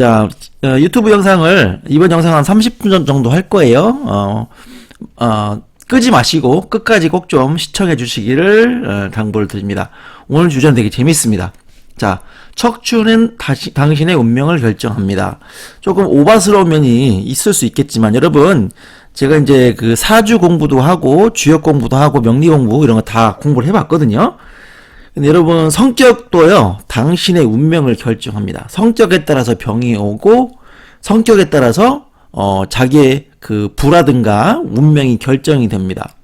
자, 유튜브 영상을 이번 영상 한 30분 정도 할 거예요. 끄지 마시고 끝까지 꼭 좀 시청해 주시기를 당부를 드립니다. 오늘 주제는 되게 재밌습니다. 자, 척추는 당신의 운명을 결정합니다. 조금 오바스러운 면이 있을 수 있겠지만 여러분, 제가 이제 그 사주 공부도 하고 주역 공부도 하고 명리 공부 이런 거 다 공부를 해봤거든요. 근데 여러분, 성격도요 당신의 운명을 결정합니다. 성격에 따라서 병이 오고 성격에 따라서 자기의 그 부라든가 운명이 결정이 됩니다.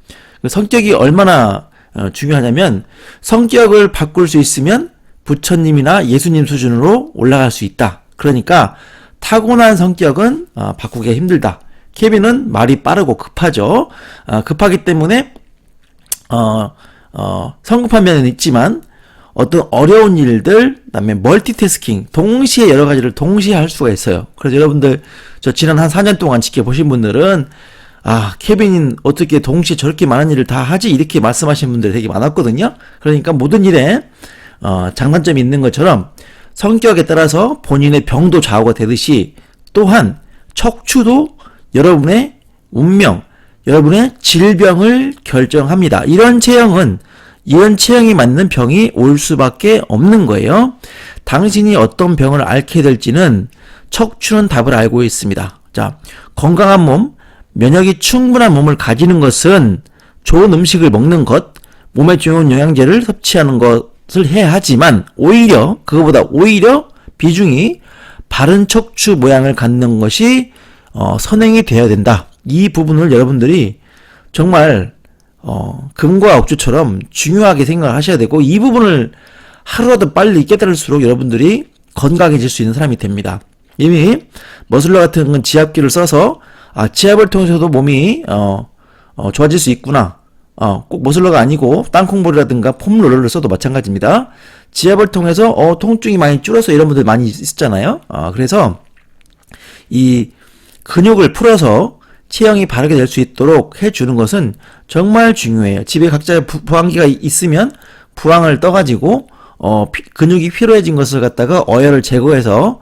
성격이 얼마나 중요하냐면, 성격을 바꿀 수 있으면 부처님이나 예수님 수준으로 올라갈 수 있다. 그러니까 타고난 성격은 바꾸기가 힘들다. 케빈은 말이 빠르고 급하죠. 급하기 때문에 성급한 면은 있지만 어떤 어려운 일들, 그다음에 멀티태스킹, 동시에 여러 가지를 동시에 할 수가 있어요. 그래서 여러분들, 저 지난 한 4년 동안 지켜보신 분들은 케빈은 어떻게 동시에 저렇게 많은 일을 다 하지? 이렇게 말씀하시는 분들이 되게 많았거든요. 그러니까 모든 일에 장단점이 있는 것처럼 성격에 따라서 본인의 병도 좌우가 되듯이, 또한 척추도 여러분의 운명, 여러분의 질병을 결정합니다. 이런 체형이 맞는 병이 올 수밖에 없는 거예요. 당신이 어떤 병을 앓게 될지는 척추는 답을 알고 있습니다. 자, 건강한 몸, 면역이 충분한 몸을 가지는 것은 좋은 음식을 먹는 것, 몸에 좋은 영양제를 섭취하는 것을 해야 하지만, 그거보다 오히려 비중이 바른 척추 모양을 갖는 것이 선행이 되어야 된다. 이 부분을 여러분들이 정말 금과 억주처럼 중요하게 생각을 하셔야 되고, 이 부분을 하루라도 빨리 깨달을수록 여러분들이 건강해질 수 있는 사람이 됩니다. 이미 머슬러 같은 건 지압기를 써서 지압을 통해서도 몸이 좋아질 수 있구나. 꼭 머슬러가 아니고 땅콩볼이라든가 폼롤러를 써도 마찬가지입니다. 지압을 통해서 통증이 많이 줄어서 이런 분들 많이 있었잖아요. 그래서 이 근육을 풀어서 체형이 바르게 될 수 있도록 해주는 것은 정말 중요해요. 집에 각자 부항기가 있으면 부항을 떠가지고 근육이 피로해진 것을 갖다가 어혈을 제거해서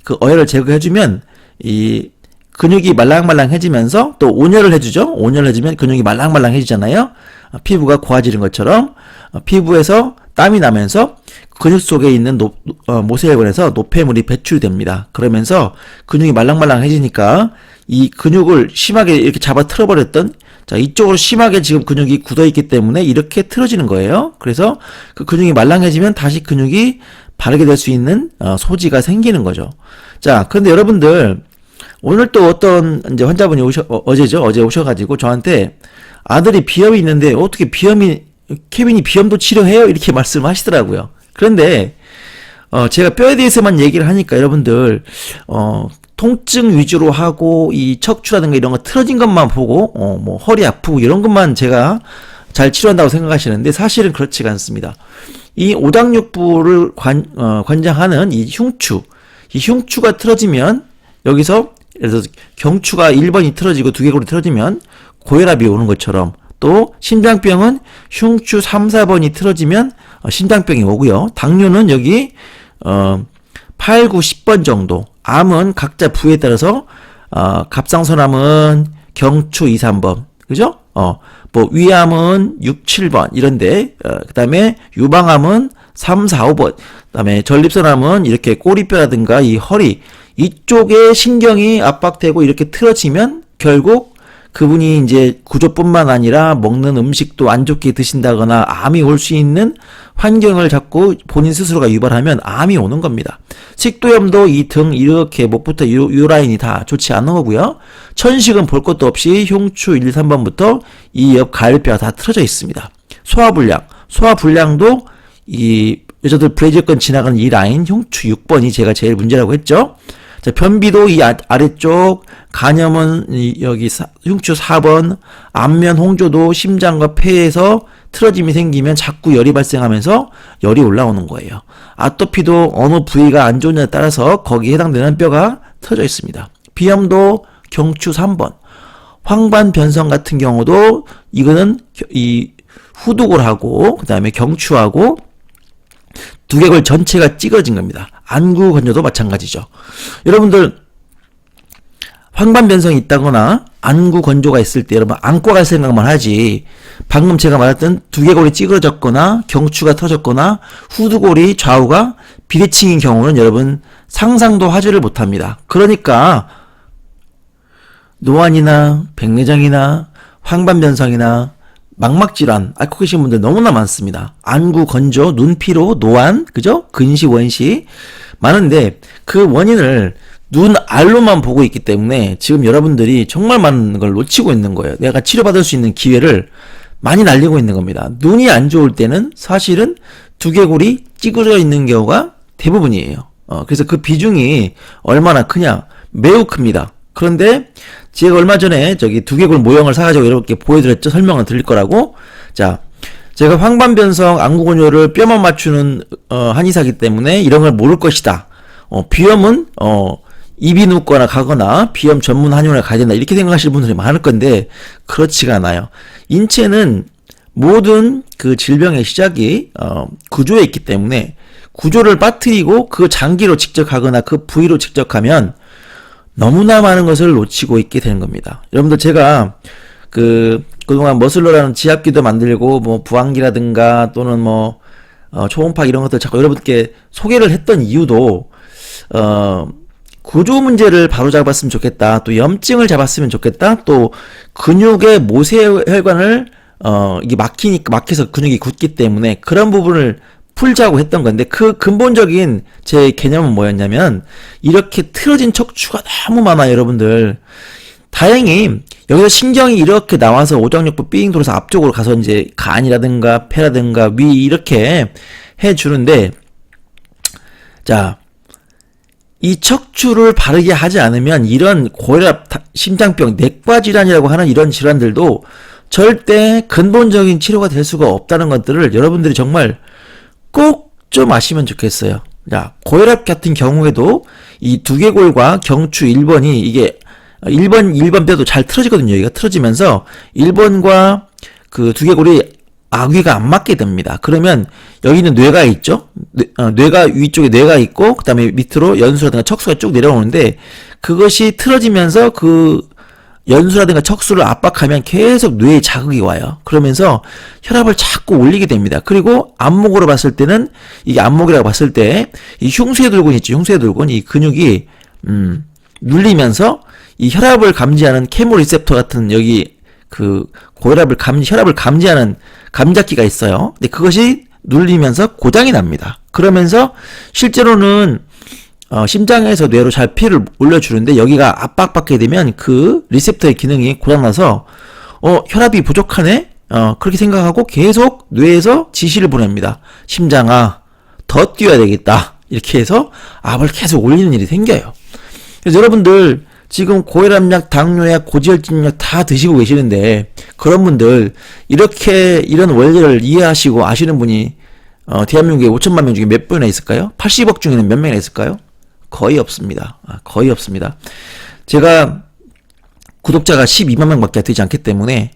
그 어혈을 제거해주면 이 근육이 말랑말랑해지면서, 또 온열을 해주죠. 온열을 해주면 근육이 말랑말랑해지잖아요. 피부가 고와지는 것처럼 피부에서 땀이 나면서 근육 속에 있는 모세혈관에서 노폐물이 배출됩니다. 그러면서 근육이 말랑말랑해지니까 이 근육을 심하게 이렇게 잡아 틀어버렸던, 자, 이쪽으로 심하게 지금 근육이 굳어있기 때문에 이렇게 틀어지는 거예요. 그래서 그 근육이 말랑해지면 다시 근육이 바르게 될 수 있는 소지가 생기는 거죠. 자, 그런데 여러분들, 오늘 또 어떤 이제 환자분이 어제 오셔가지고 저한테 아들이 비염이 있는데 어떻게 케빈이 비염도 치료해요? 이렇게 말씀하시더라고요. 그런데 제가 뼈에 대해서만 얘기를 하니까 여러분들 통증 위주로 하고 이 척추라든가 이런 거 틀어진 것만 보고 뭐 허리 아프고 이런 것만 제가 잘 치료한다고 생각하시는데, 사실은 그렇지가 않습니다. 이 오장육부를 관장하는 이 흉추가 틀어지면, 여기서 예를 들어서 경추가 1번이 틀어지고 두개골이 틀어지면 고혈압이 오는 것처럼, 또 심장병은 흉추 3, 4번이 틀어지면 심장병이 오고요. 당뇨는 여기 8, 9, 10번 정도, 암은 각자 부위에 따라서 갑상선암은 경추 2, 3번, 그죠? 뭐 위암은 6, 7번 이런데, 그 다음에 유방암은 3, 4, 5번, 그 다음에 전립선암은 이렇게 꼬리뼈라든가 이 허리 이쪽에 신경이 압박되고 이렇게 틀어지면 결국 그분이 이제 구조뿐만 아니라 먹는 음식도 안 좋게 드신다거나 암이 올 수 있는 환경을 자꾸 본인 스스로가 유발하면 암이 오는 겁니다. 식도염도 이 등 이렇게 목부터 요 라인이 다 좋지 않은 거고요. 천식은 볼 것도 없이 흉추 1, 2, 3번부터 이 옆 가열뼈가 다 틀어져 있습니다. 소화불량도 이 여자들 브래지어건 지나가는 이 라인 흉추 6번이 제가 제일 문제라고 했죠. 자, 변비도 이 아래쪽, 간염은 여기 흉추 4번, 안면 홍조도 심장과 폐에서 틀어짐이 생기면 자꾸 열이 발생하면서 열이 올라오는 거예요. 아토피도 어느 부위가 안 좋냐에 따라서 거기에 해당되는 뼈가 틀어져 있습니다. 비염도 경추 3번, 황반 변성 같은 경우도 이거는 이 후두골하고 그 다음에 경추하고 두개골 전체가 찌그러진 겁니다. 안구 건조도 마찬가지죠. 여러분들 황반변성이 있다거나 안구 건조가 있을 때 여러분 안고 갈 생각만 하지, 방금 제가 말했던 두개골이 찌그러졌거나 경추가 터졌거나 후두골이 좌우가 비대칭인 경우는 여러분 상상도 하지를 못합니다. 그러니까 노안이나 백내장이나 황반변성이나 망막질환 앓고 계신 분들 너무나 많습니다. 안구 건조, 눈피로, 노안, 그죠? 근시, 원시 많은데 그 원인을 눈 알로만 보고 있기 때문에 지금 여러분들이 정말 많은 걸 놓치고 있는 거예요. 내가 치료받을 수 있는 기회를 많이 날리고 있는 겁니다. 눈이 안 좋을 때는 사실은 두개골이 찌그러져 있는 경우가 대부분이에요. 그래서 그 비중이 얼마나 크냐? 매우 큽니다. 그런데 제가 얼마 전에 저기 두개골 모형을 사가지고 이렇게 보여드렸죠. 설명을 드릴 거라고. 자, 제가 황반변성 안구건조를 뼈만 맞추는 한의사기 때문에 이런 걸 모를 것이다. 비염은 이비인후과나 가거나 비염 전문 한의원에 가야 된다 이렇게 생각하시는 분들이 많을 건데 그렇지가 않아요. 인체는 모든 그 질병의 시작이 구조에 있기 때문에 구조를 빠뜨리고 그 장기로 직접 가거나 그 부위로 직접 가면 너무나 많은 것을 놓치고 있게 되는 겁니다. 여러분들 제가 그동안 머슬러라는 지압기도 만들고 뭐 부항기라든가 또는 뭐 초음파 이런 것들 자꾸 여러분께 소개를 했던 이유도 구조 문제를 바로 잡았으면 좋겠다. 또 염증을 잡았으면 좋겠다. 또 근육의 모세혈관을 이게 막혀서 근육이 굳기 때문에 그런 부분을 풀자고 했던 건데 그 근본적인 제 개념은 뭐였냐면 이렇게 틀어진 척추가 너무 많아요, 여러분들. 다행히 여기서 신경이 이렇게 나와서 오장육부 삥 돌아서 앞쪽으로 가서 이제 간이라든가 폐라든가 위 이렇게 해주는데, 자, 이 척추를 바르게 하지 않으면 이런 고혈압, 심장병, 내과 질환이라고 하는 이런 질환들도 절대 근본적인 치료가 될 수가 없다는 것들을 여러분들이 정말 꼭 좀 아시면 좋겠어요. 자, 고혈압 같은 경우에도 이 두개골과 경추 1번이 이게 1번 뼈도 잘 틀어지거든요. 여기가 틀어지면서 1번과 그 두개골이 아귀가 안 맞게 됩니다. 그러면 여기는 뇌가 있죠. 뇌가 위쪽에 뇌가 있고 그 다음에 밑으로 연수라든가 척수가 쭉 내려오는데 그것이 틀어지면서 그 연수라든가 척수를 압박하면 계속 뇌에 자극이 와요. 그러면서 혈압을 자꾸 올리게 됩니다. 그리고 안목으로 봤을 때는 이게 안목이라고 봤을 때 이 흉쇄들군 있죠. 흉쇄들군 이 근육이 눌리면서 이 혈압을 감지하는 케모 리셉터 같은 여기 그 고혈압을 혈압을 감지하는 감잡기가 있어요. 근데 그것이 눌리면서 고장이 납니다. 그러면서 실제로는 심장에서 뇌로 잘 피를 올려주는데 여기가 압박받게 되면 그 리셉터의 기능이 고장나서 혈압이 부족하네? 그렇게 생각하고 계속 뇌에서 지시를 보냅니다. 심장아, 더 뛰어야 되겠다. 이렇게 해서 압을 계속 올리는 일이 생겨요. 그래서 여러분들 지금 고혈압약, 당뇨약, 고지혈증약 다 드시고 계시는데 그런 분들 이런 원리를 이해하시고 아시는 분이 대한민국에 5천만 명 중에 몇 분이나 있을까요? 80억 중에는 몇 명이나 있을까요? 거의 없습니다. 거의 없습니다. 제가 구독자가 12만 명밖에 되지 않기 때문에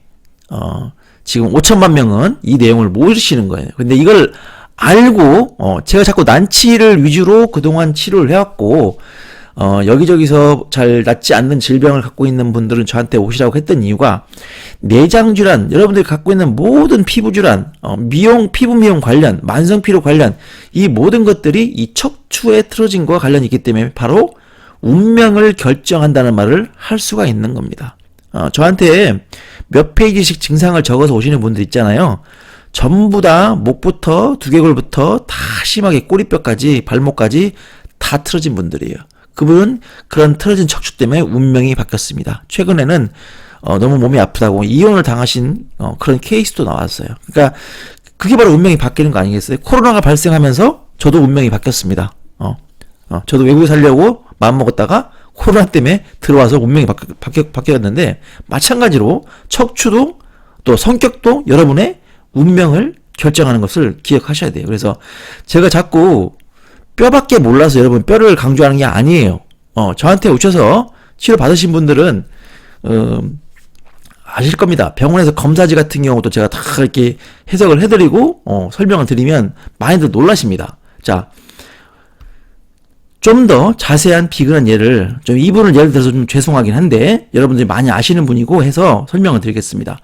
지금 5천만 명은 이 내용을 모르시는 거예요. 근데 이걸 알고 제가 자꾸 난치를 위주로 그동안 치료를 해왔고 여기저기서 잘 낫지 않는 질병을 갖고 있는 분들은 저한테 오시라고 했던 이유가 내장질환, 여러분들이 갖고 있는 모든 피부질환, 피부 미용 관련, 만성피로 관련 이 모든 것들이 이 척추의 틀어짐과 관련이 있기 때문에 바로 운명을 결정한다는 말을 할 수가 있는 겁니다. 저한테 몇 페이지씩 증상을 적어서 오시는 분들 있잖아요. 전부 다 목부터 두개골부터 다 심하게 꼬리뼈까지 발목까지 다 틀어진 분들이에요. 그분은 그런 틀어진 척추 때문에 운명이 바뀌었습니다. 최근에는 너무 몸이 아프다고 이혼을 당하신 그런 케이스도 나왔어요. 그러니까 그게 바로 운명이 바뀌는 거 아니겠어요? 코로나가 발생하면서 저도 운명이 바뀌었습니다. 저도 외국에 살려고 마음먹었다가 코로나 때문에 들어와서 운명이 바뀌었는데 마찬가지로 척추도 또 성격도 여러분의 운명을 결정하는 것을 기억하셔야 돼요. 그래서 제가 자꾸 뼈밖에 몰라서 여러분 뼈를 강조하는 게 아니에요. 저한테 오셔서 치료 받으신 분들은 아실 겁니다. 병원에서 검사지 같은 경우도 제가 다 이렇게 해석을 해드리고 설명을 드리면 많이들 놀라십니다. 자, 좀 더 자세한 비근한 예를, 좀 이분을 예를 들어서 좀 죄송하긴 한데 여러분들이 많이 아시는 분이고 해서 설명을 드리겠습니다.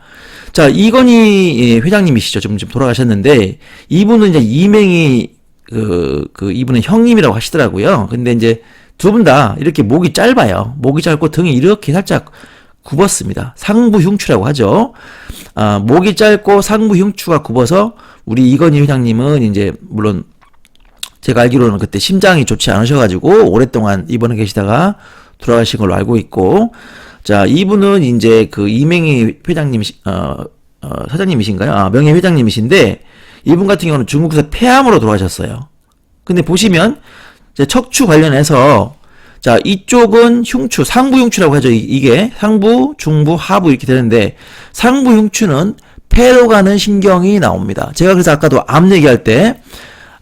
자, 이건희 회장님이시죠. 지금 돌아가셨는데 이분은 이제 이맹희 이분은 형님이라고 하시더라고요. 근데 이제 두 분 다 이렇게 목이 짧아요. 목이 짧고 등이 이렇게 살짝 굽었습니다. 상부 흉추라고 하죠. 목이 짧고 상부 흉추가 굽어서 우리 이건희 회장님은 이제 물론 제가 알기로는 그때 심장이 좋지 않으셔가지고 오랫동안 입원해 계시다가 돌아가신 걸로 알고 있고, 자, 이분은 이제 그 이맹희 회장님, 사장님이신가요? 명예 회장님이신데, 이분 같은 경우는 중국에서 폐암으로 돌아가셨어요. 근데 보시면, 이제 척추 관련해서, 자, 이쪽은 흉추, 상부 흉추라고 하죠. 이게 상부, 중부, 하부 이렇게 되는데, 상부 흉추는 폐로 가는 신경이 나옵니다. 제가 그래서 아까도 암 얘기할 때,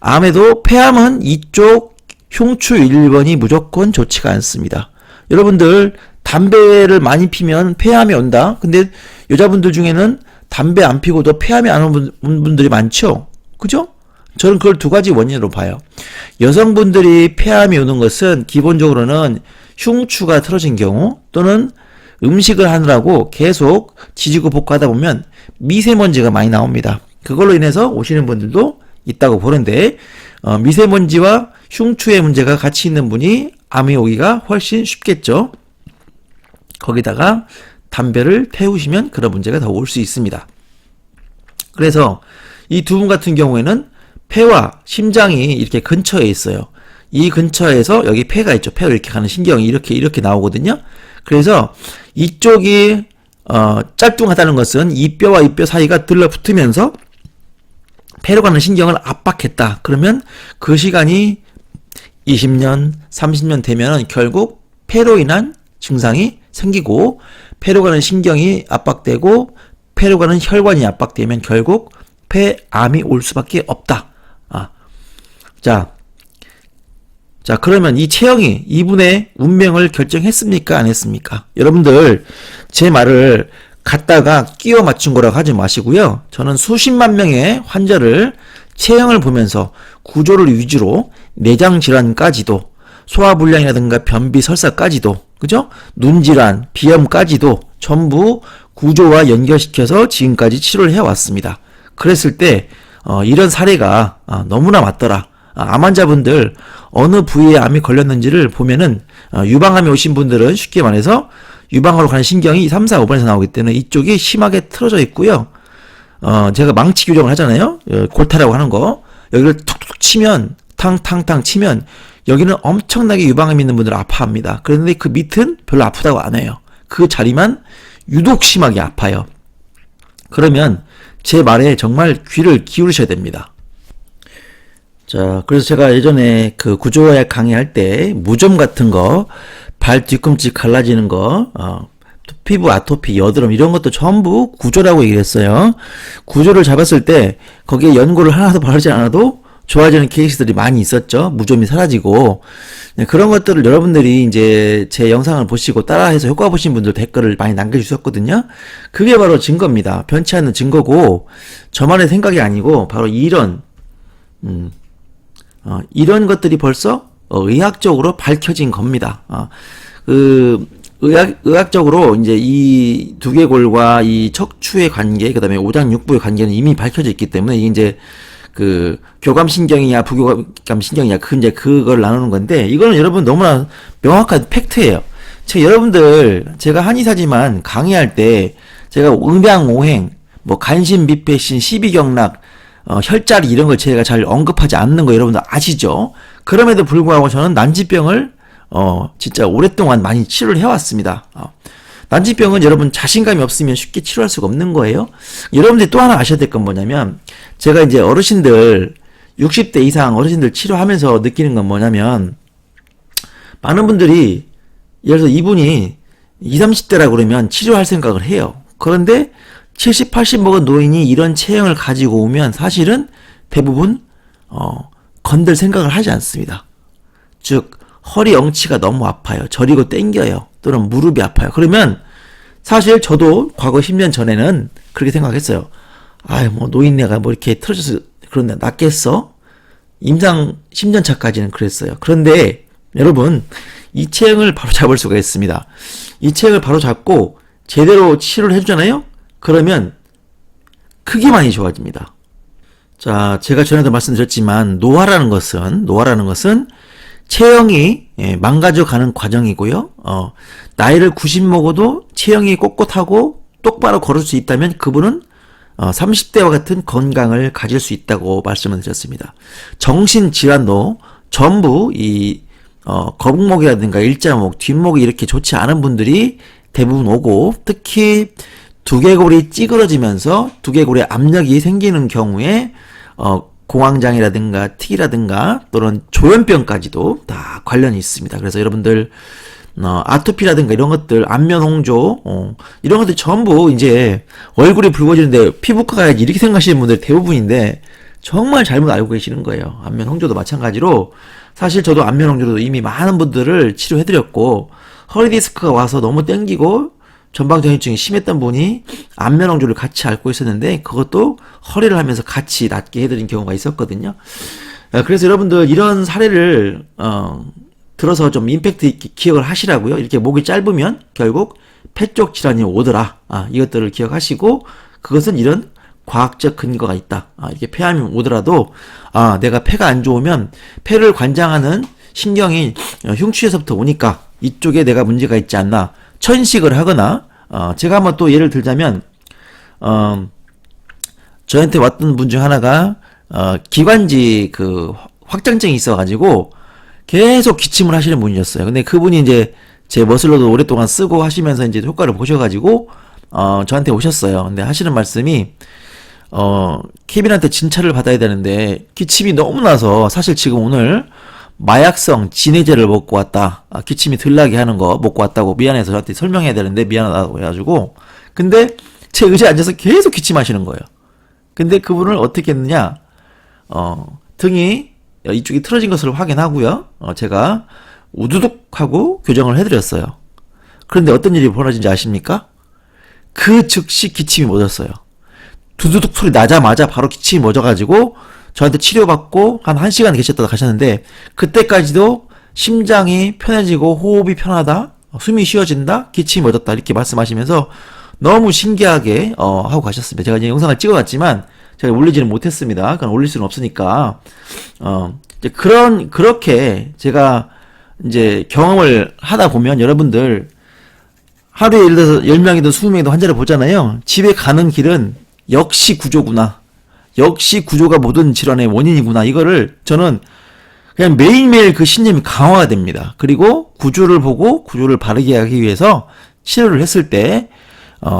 암에도 폐암은 이쪽 흉추 1번이 무조건 좋지가 않습니다. 여러분들 담배를 많이 피면 폐암이 온다. 근데 여자분들 중에는 담배 안 피고도 폐암이 안 오는 분들이 많죠. 그죠? 저는 그걸 두 가지 원인으로 봐요. 여성분들이 폐암이 오는 것은 기본적으로는 흉추가 틀어진 경우 또는 음식을 하느라고 계속 지지고 볶고 하다 보면 미세먼지가 많이 나옵니다. 그걸로 인해서 오시는 분들도 있다고 보는데, 미세먼지와 흉추의 문제가 같이 있는 분이 암이 오기가 훨씬 쉽겠죠. 거기다가 담배를 태우시면 그런 문제가 더 올 수 있습니다. 그래서 이 두 분 같은 경우에는 폐와 심장이 이렇게 근처에 있어요. 이 근처에서 여기 폐가 있죠. 폐로 이렇게 가는 신경이 이렇게 나오거든요. 그래서 이쪽이 짤뚱하다는 것은 이 뼈와 이 뼈 사이가 들러붙으면서 폐로 가는 신경을 압박했다. 그러면 그 시간이 20년, 30년 되면 결국 폐로 인한 증상이 생기고, 폐로 가는 신경이 압박되고 폐로 가는 혈관이 압박되면 결국 폐암이 올 수밖에 없다. 자, 그러면 이 체형이 이분의 운명을 결정했습니까? 안 했습니까? 여러분들 제 말을 갖다가 끼워 맞춘 거라고 하지 마시고요. 저는 수십만 명의 환자를 체형을 보면서 구조를 위주로 내장 질환까지도, 소화불량이라든가 변비 설사까지도, 그죠? 눈질환, 비염까지도 전부 구조와 연결시켜서 지금까지 치료를 해왔습니다. 그랬을 때 이런 사례가 너무나 맞더라. 암 환자분들 어느 부위에 암이 걸렸는지를 보면은 유방암이 오신 분들은 쉽게 말해서 유방으로 가는 신경이 3, 4, 5번에서 나오기 때문에 이쪽이 심하게 틀어져 있고요. 제가 망치 교정을 하잖아요. 골타라고 하는 거. 여기를 툭툭 치면, 탕탕탕 치면 여기는 엄청나게 유방암 있는 분들은 아파합니다. 그런데 그 밑은 별로 아프다고 안 해요. 그 자리만 유독 심하게 아파요. 그러면 제 말에 정말 귀를 기울이셔야 됩니다. 자, 그래서 제가 예전에 그 구조약 강의할 때 무좀 같은 거, 발 뒤꿈치 갈라지는 거, 피부 아토피, 여드름 이런 것도 전부 구조라고 얘기를 했어요. 구조를 잡았을 때 거기에 연고를 하나도 바르지 않아도 좋아지는 케이스들이 많이 있었죠. 무좀이 사라지고. 그런 것들을 여러분들이 이제 제 영상을 보시고 따라해서 효과 보신 분들 댓글을 많이 남겨주셨거든요. 그게 바로 증거입니다. 변치 않는 증거고, 저만의 생각이 아니고 바로 이런 것들이 벌써 의학적으로 밝혀진 겁니다. 의학적으로 이제 이 두개골과 이 척추의 관계, 그 다음에 오장육부의 관계는 이미 밝혀져 있기 때문에 이게 이제 그 교감신경이냐 부교감신경이냐 그걸 나누는 건데, 이거는 여러분 너무나 명확한 팩트예요. 제가 한의사지만 강의할 때 제가 음양오행, 간신, 비패신, 십이경락, 혈자리 이런 걸 제가 잘 언급하지 않는 거 여러분들 아시죠? 그럼에도 불구하고 저는 난치병을 진짜 오랫동안 많이 치료를 해왔습니다. 난치병은 여러분 자신감이 없으면 쉽게 치료할 수가 없는 거예요. 여러분들이 또 하나 아셔야 될 건 뭐냐면, 제가 이제 어르신들 60대 이상 어르신들 치료하면서 느끼는 건 뭐냐면, 많은 분들이 예를 들어서 이분이 20, 30대라 그러면 치료할 생각을 해요. 그런데 70, 80 먹은 노인이 이런 체형을 가지고 오면 사실은 대부분 건들 생각을 하지 않습니다. 즉 허리 엉치가 너무 아파요. 저리고 땡겨요. 또는 무릎이 아파요. 그러면 사실 저도 과거 10년 전에는 그렇게 생각했어요. 노인네가 이렇게 틀어져서 그런데 낫겠어? 임상 10년 차까지는 그랬어요. 그런데 여러분, 이 체형을 바로 잡을 수가 있습니다. 이 체형을 바로 잡고 제대로 치료를 해주잖아요? 그러면 크게 많이 좋아집니다. 자, 제가 전에도 말씀드렸지만 노화라는 것은 체형이 망가져가는 과정이고요. 나이를 90 먹어도 체형이 꼿꼿하고 똑바로 걸을 수 있다면 그분은 30대와 같은 건강을 가질 수 있다고 말씀을 드렸습니다. 정신질환도 전부 이 거북목이라든가 일자목, 뒷목이 이렇게 좋지 않은 분들이 대부분 오고, 특히 두개골이 찌그러지면서 두개골에 압력이 생기는 경우에 공황장애라든가 특이라든가 또는 조현병까지도 다 관련이 있습니다. 그래서 여러분들 아토피라든가 이런 것들, 안면홍조 이런 것들 전부 이제 얼굴이 붉어지는데 피부과 가야지 이렇게 생각하시는 분들 대부분인데 정말 잘못 알고 계시는 거예요. 안면홍조도 마찬가지로 사실 저도 안면홍조도 이미 많은 분들을 치료해드렸고, 허리디스크가 와서 너무 땡기고 전방전이증이 심했던 분이 안면홍조를 같이 앓고 있었는데 그것도 허리를 하면서 같이 낫게 해드린 경우가 있었거든요. 그래서 여러분들 이런 사례를 들어서 좀 임팩트 있게 기억을 하시라고요. 이렇게 목이 짧으면 결국 폐 쪽 질환이 오더라. 이것들을 기억하시고, 그것은 이런 과학적 근거가 있다. 이렇게 폐암이 오더라도 내가 폐가 안 좋으면 폐를 관장하는 신경이 흉추에서부터 오니까 이쪽에 내가 문제가 있지 않나 천식을 하거나, 제가 한번 또 예를 들자면 저한테 왔던 분 중 하나가 기관지 그 확장증이 있어가지고 계속 기침을 하시는 분이었어요. 근데 그분이 이제 제 머슬러도 오랫동안 쓰고 하시면서 이제 효과를 보셔가지고 저한테 오셨어요. 근데 하시는 말씀이 케빈한테 진찰을 받아야 되는데 기침이 너무 나서 사실 지금 오늘 마약성 진해제를 먹고 왔다. 기침이 덜 나게 하는 거 먹고 왔다고 미안해서 저한테 설명해야 되는데 미안하다고 해가지고, 근데 제 의자에 앉아서 계속 기침하시는 거예요. 근데 그분을 어떻게 했느냐, 등이 이쪽이 틀어진 것을 확인하고요. 제가 우두둑 하고 교정을 해드렸어요. 그런데 어떤 일이 벌어진지 아십니까? 그 즉시 기침이 멎었어요. 두두둑 소리 나자마자 바로 기침이 멎어가지고 저한테 치료받고 한 1시간 계셨다가 가셨는데, 그때까지도 심장이 편해지고 호흡이 편하다, 숨이 쉬어진다, 기침이 멎었다 이렇게 말씀하시면서 너무 신기하게 하고 가셨습니다. 제가 이제 영상을 찍어놨지만 제가 올리지는 못했습니다. 그건 올릴 수는 없으니까. 이제 그렇게 제가 이제 경험을 하다 보면 여러분들 하루에 예를 들어서 10명이든 20명이든 환자를 보잖아요. 집에 가는 길은 역시 구조구나. 역시 구조가 모든 질환의 원인이구나. 이거를 저는 그냥 매일매일 그 신념이 강화가 됩니다. 그리고 구조를 보고 구조를 바르게 하기 위해서 치료를 했을 때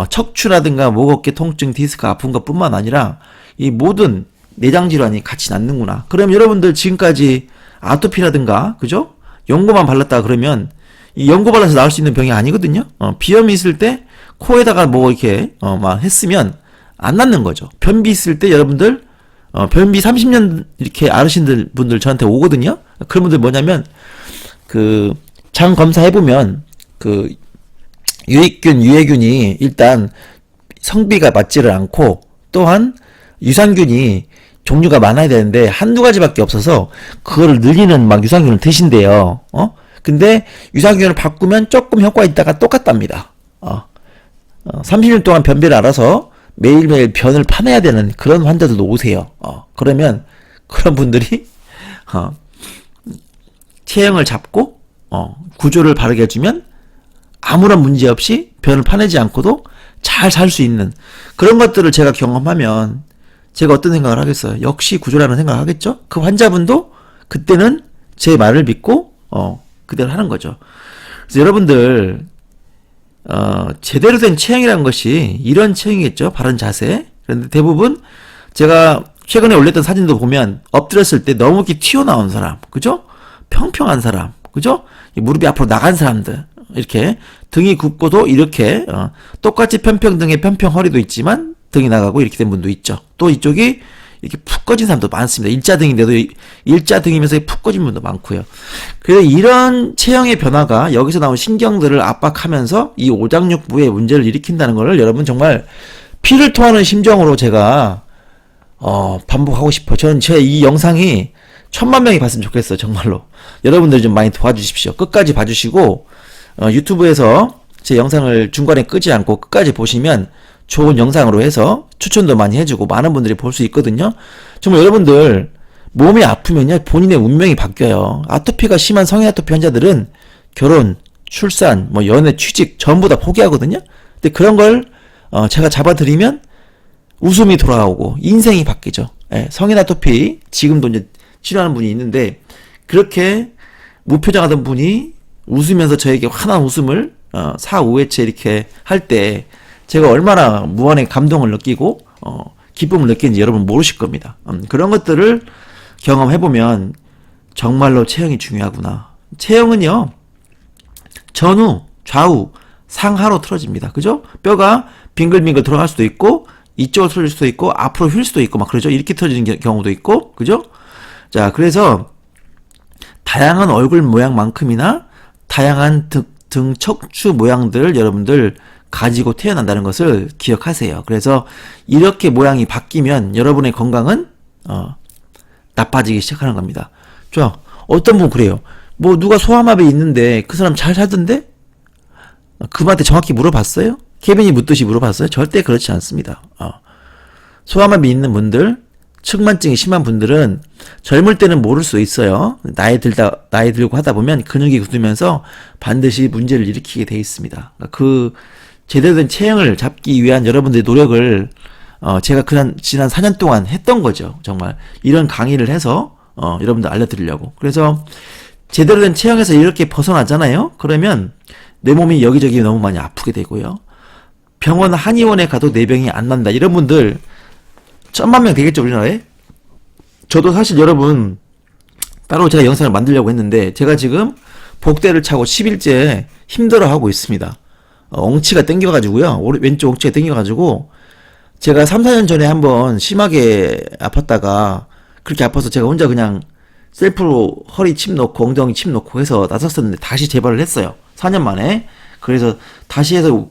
척추라든가 목, 어깨 통증, 디스크 아픈 것뿐만 아니라 이 모든 내장 질환이 같이 낫는구나. 그럼 여러분들 지금까지 아토피라든가, 그죠? 연고만 발랐다 그러면 이 연고 발라서 나을 수 있는 병이 아니거든요. 비염이 있을 때 코에다가 뭐 이렇게 막 했으면 안 낫는 거죠. 변비 있을 때 여러분들 변비 30년 이렇게 앓으신 분들 저한테 오거든요. 그런 분들 뭐냐면 그 장 검사해 보면 그 유익균, 유해균이 일단 성비가 맞지를 않고, 또한 유산균이 종류가 많아야 되는데 한두 가지밖에 없어서 그거를 늘리는 막 유산균을 드신대요. 근데 유산균을 바꾸면 조금 효과 있다가 똑같답니다. 30년 동안 변비를 앓아서 매일매일 변을 파내야 되는 그런 환자들도 오세요. 그러면 그런 분들이 체형을 잡고 구조를 바르게 해주면 아무런 문제 없이 변을 파내지 않고도 잘 살 수 있는 그런 것들을 제가 경험하면 제가 어떤 생각을 하겠어요? 역시 구조라는 생각을 하겠죠? 그 환자분도 그때는 제 말을 믿고 그대로 하는 거죠. 그래서 여러분들 제대로 된 체형이라는 것이 이런 체형이겠죠? 바른 자세. 그런데 대부분 제가 최근에 올렸던 사진도 보면 엎드렸을 때 너무 이렇게 튀어나온 사람, 그죠? 평평한 사람, 그죠? 무릎이 앞으로 나간 사람들, 이렇게 등이 굽고도 이렇게 똑같이 평평등에 평평 허리도 있지만 등이 나가고 이렇게 된 분도 있죠. 또 이쪽이 이렇게 푹 꺼진 사람도 많습니다. 일자등인데도 일자등이면서 푹 꺼진 분도 많고요. 그래서 이런 체형의 변화가 여기서 나온 신경들을 압박하면서 이 오장육부에 문제를 일으킨다는 것을 여러분 정말 피를 토하는 심정으로 제가 반복하고 싶어요. 저는 제 이 영상이 1000만 명이 봤으면 좋겠어요. 정말로. 여러분들이 좀 많이 도와주십시오. 끝까지 봐주시고 유튜브에서 제 영상을 중간에 끄지 않고 끝까지 보시면 좋은 영상으로 해서 추천도 많이 해주고 많은 분들이 볼 수 있거든요. 정말 여러분들 몸이 아프면요 본인의 운명이 바뀌어요. 아토피가 심한 성인 아토피 환자들은 결혼, 출산, 뭐 연애, 취직 전부 다 포기하거든요. 근데 그런 걸 제가 잡아드리면 웃음이 돌아오고 인생이 바뀌죠. 예, 성인 아토피 지금도 이제 치료하는 분이 있는데 그렇게 무표정하던 분이 웃으면서 저에게 환한 웃음을 4, 5회째 이렇게 할 때 제가 얼마나 무한의 감동을 느끼고 기쁨을 느끼는지 여러분 모르실 겁니다. 그런 것들을 경험해보면 정말로 체형이 중요하구나. 체형은요 전후, 좌우, 상하로 틀어집니다. 그죠? 뼈가 빙글빙글 돌아갈 수도 있고 이쪽으로 틀어질 수도 있고 앞으로 휠 수도 있고 막 그러죠. 이렇게 틀어지는 경우도 있고 그죠? 자, 그래서 다양한 얼굴 모양만큼이나 다양한 등 척추 모양들을 여러분들 가지고 태어난다는 것을 기억하세요. 그래서 이렇게 모양이 바뀌면 여러분의 건강은 나빠지기 시작하는 겁니다. 좋아. 어떤 분 그래요. 뭐 누가 소아마비 있는데 그 사람 잘 살던데? 그분한테 정확히 물어봤어요? 케빈이 묻듯이 물어봤어요? 절대 그렇지 않습니다. 소아마비 있는 분들, 측만증이 심한 분들은 젊을 때는 모를 수 있어요. 나이 들고 하다 보면 근육이 굳으면서 반드시 문제를 일으키게 돼 있습니다. 그 제대로 된 체형을 잡기 위한 여러분들의 노력을 제가 지난 4년 동안 했던 거죠. 정말 이런 강의를 해서 여러분들 알려드리려고. 그래서 제대로 된 체형에서 이렇게 벗어나잖아요. 그러면 내 몸이 여기저기 너무 많이 아프게 되고요. 병원 한의원에 가도 내 병이 안 난다. 이런 분들 1000만 명 되겠죠, 우리나라에? 저도 사실 여러분 따로 제가 영상을 만들려고 했는데 제가 지금 복대를 차고 10일째 힘들어하고 있습니다. 엉치가 땡겨가지고요. 왼쪽 엉치가 땡겨가지고 제가 3, 4년 전에 한번 심하게 아팠다가 그렇게 아파서 제가 혼자 그냥 셀프로 허리 침 놓고 엉덩이 침 놓고 해서 나섰었는데 다시 재발을 했어요. 4년 만에. 그래서 다시 해서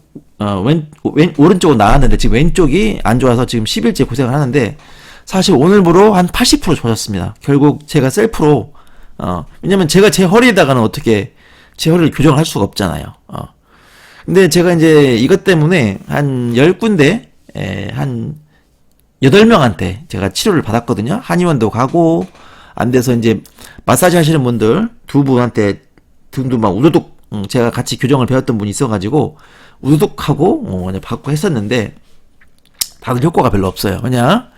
오른쪽은 나았는데 지금 왼쪽이 안 좋아서 지금 10일째 고생을 하는데 사실 오늘부로 한 80% 좋아졌습니다. 결국 제가 셀프로 왜냐면 제가 제 허리에다가는 어떻게 제 허리를 교정할 수가 없잖아요. 근데 제가 이제 이것 때문에 한 10군데 한 8명한테 제가 치료를 받았거든요. 한의원도 가고 안 돼서 이제 마사지 하시는 분들 2분한테 등도 막 우두둑 제가 같이 교정을 배웠던 분이 있어가지고 우두둑하고 받고 했었는데 다들 효과가 별로 없어요. 그냥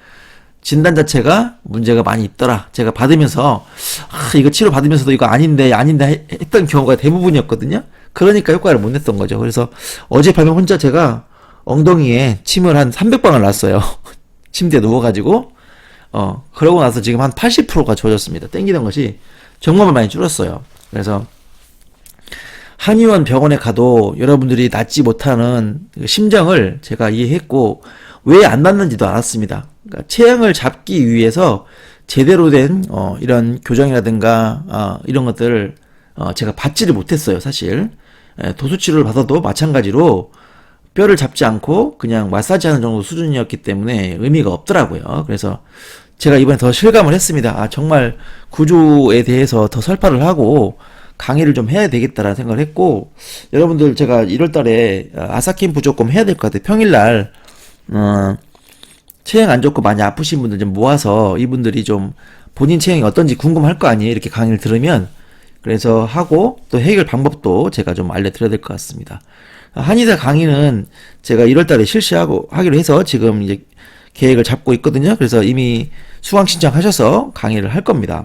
진단 자체가 문제가 많이 있더라. 제가 받으면서 이거 치료 받으면서도 이거 아닌데 했던 경우가 대부분이었거든요. 그러니까 효과를 못 냈던 거죠. 그래서 어젯밤에 혼자 제가 엉덩이에 침을 한 300방을 놨어요. 침대에 누워가지고 그러고 나서 지금 한 80%가 좋아졌습니다. 땡기는 것이 정말 많이 줄었어요. 그래서 한의원 병원에 가도 여러분들이 낫지 못하는 심정을 제가 이해했고 왜 안 낫는지도 알았습니다. 그러니까 체형을 잡기 위해서 제대로 된 이런 교정이라든가 이런 것들을 제가 받지를 못했어요. 사실 도수치료를 받아도 마찬가지로 뼈를 잡지 않고 그냥 마사지하는 정도 수준이었기 때문에 의미가 없더라고요. 그래서 제가 이번에 더 실감을 했습니다. 정말 구조에 대해서 더 설파를 하고 강의를 좀 해야 되겠다라는 생각을 했고 여러분들 제가 1월달에 아사캠프 조금 해야 될 것 같아요. 평일날 체형 안 좋고 많이 아프신 분들 좀 모아서 이분들이 좀 본인 체형이 어떤지 궁금할 거 아니에요. 이렇게 강의를 들으면 그래서 하고 또 해결 방법도 제가 좀 알려드려야 될 것 같습니다. 한의사 강의는 제가 1월달에 하기로 해서 지금 이제 계획을 잡고 있거든요. 그래서 이미 수강 신청하셔서 강의를 할 겁니다.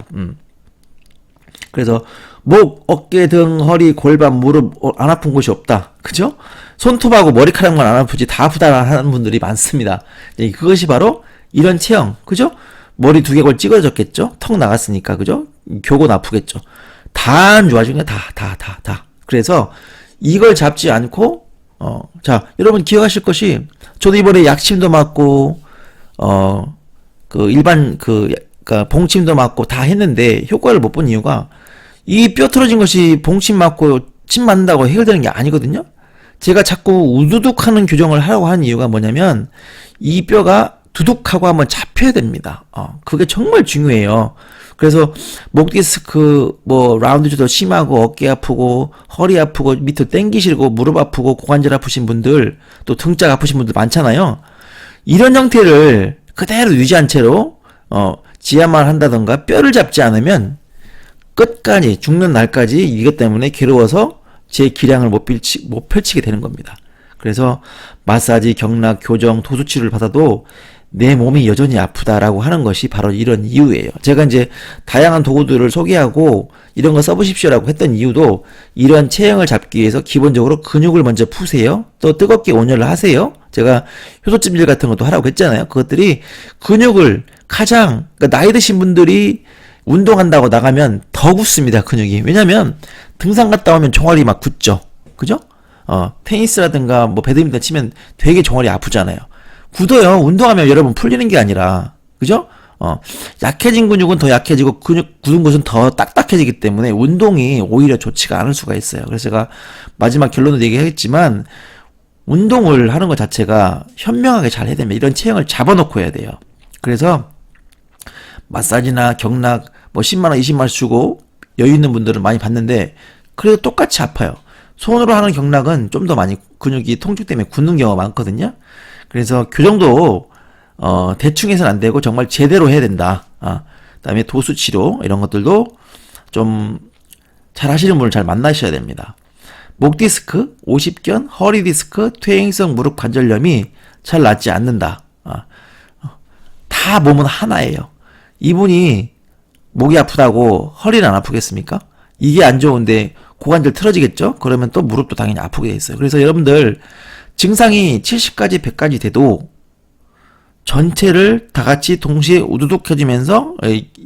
그래서 목, 어깨, 등, 허리, 골반, 무릎 안 아픈 곳이 없다. 그죠? 손톱하고 머리카락만 안 아프지 다 아프다 하는 분들이 많습니다. 그것이 바로 이런 체형. 그죠? 머리 두개골 찌그러졌겠죠? 턱 나갔으니까. 그죠? 교곤 아프겠죠? 다 안 좋아지는 거야. 다. 그래서 이걸 잡지 않고 자, 여러분 기억하실 것이 저도 이번에 약침도 맞고 일반 그러니까 봉침도 맞고 다 했는데 효과를 못 본 이유가 이 뼈 틀어진 것이 봉침 맞고 침 맞는다고 해결되는 게 아니거든요. 제가 자꾸 우두둑하는 교정을 하려고 하는 이유가 뭐냐면 이 뼈가 두둑하고 한번 잡혀야 됩니다. 그게 정말 중요해요. 그래서 목 디스크, 뭐 라운드 조도 심하고 어깨 아프고 허리 아프고 밑으로 땡기시고 무릎 아프고 고관절 아프신 분들, 또 등짝 아프신 분들 많잖아요. 이런 형태를 그대로 유지한 채로 지압만 한다던가 뼈를 잡지 않으면 끝까지 죽는 날까지 이것 때문에 괴로워서 제 기량을 못 펼치게 되는 겁니다. 그래서 마사지, 경락, 교정, 도수치료를 받아도 내 몸이 여전히 아프다라고 하는 것이 바로 이런 이유예요. 제가 이제 다양한 도구들을 소개하고 이런 거 써보십시오라고 했던 이유도 이런 체형을 잡기 위해서 기본적으로 근육을 먼저 푸세요. 또 뜨겁게 온열을 하세요. 제가 효소찜질 같은 것도 하라고 했잖아요. 그것들이 근육을 가장, 그러니까 나이 드신 분들이 운동한다고 나가면 더 굳습니다, 근육이. 왜냐면 등산 갔다 오면 종아리 막 굳죠. 그죠? 테니스라든가 뭐 배드민턴 치면 되게 종아리 아프잖아요. 굳어요. 운동하면 여러분 풀리는 게 아니라. 그죠? 약해진 근육은 더 약해지고 굳은 곳은 더 딱딱해지기 때문에 운동이 오히려 좋지가 않을 수가 있어요. 그래서 제가 마지막 결론을 얘기했지만 운동을 하는 것 자체가 현명하게 잘 해야 됩니다. 이런 체형을 잡아놓고 해야 돼요. 그래서 마사지나 경락 뭐 10만원, 20만원 주고 여유 있는 분들은 많이 봤는데 그래도 똑같이 아파요. 손으로 하는 경락은 좀 더 많이 근육이 통증 때문에 굳는 경우가 많거든요. 그래서 교정도 대충 해서는 안 되고 정말 제대로 해야 된다. 그다음에 도수치료 이런 것들도 좀 잘 하시는 분을 잘 만나셔야 됩니다. 목 디스크, 오십견, 허리 디스크, 퇴행성 무릎 관절염이 잘 낫지 않는다. 다 몸은 하나예요. 이분이 목이 아프다고 허리는 안 아프겠습니까? 이게 안 좋은데 고관절 틀어지겠죠? 그러면 또 무릎도 당연히 아프게 돼 있어요. 그래서 여러분들 증상이 70까지 100까지 돼도 전체를 다 같이 동시에 우두둑 켜지면서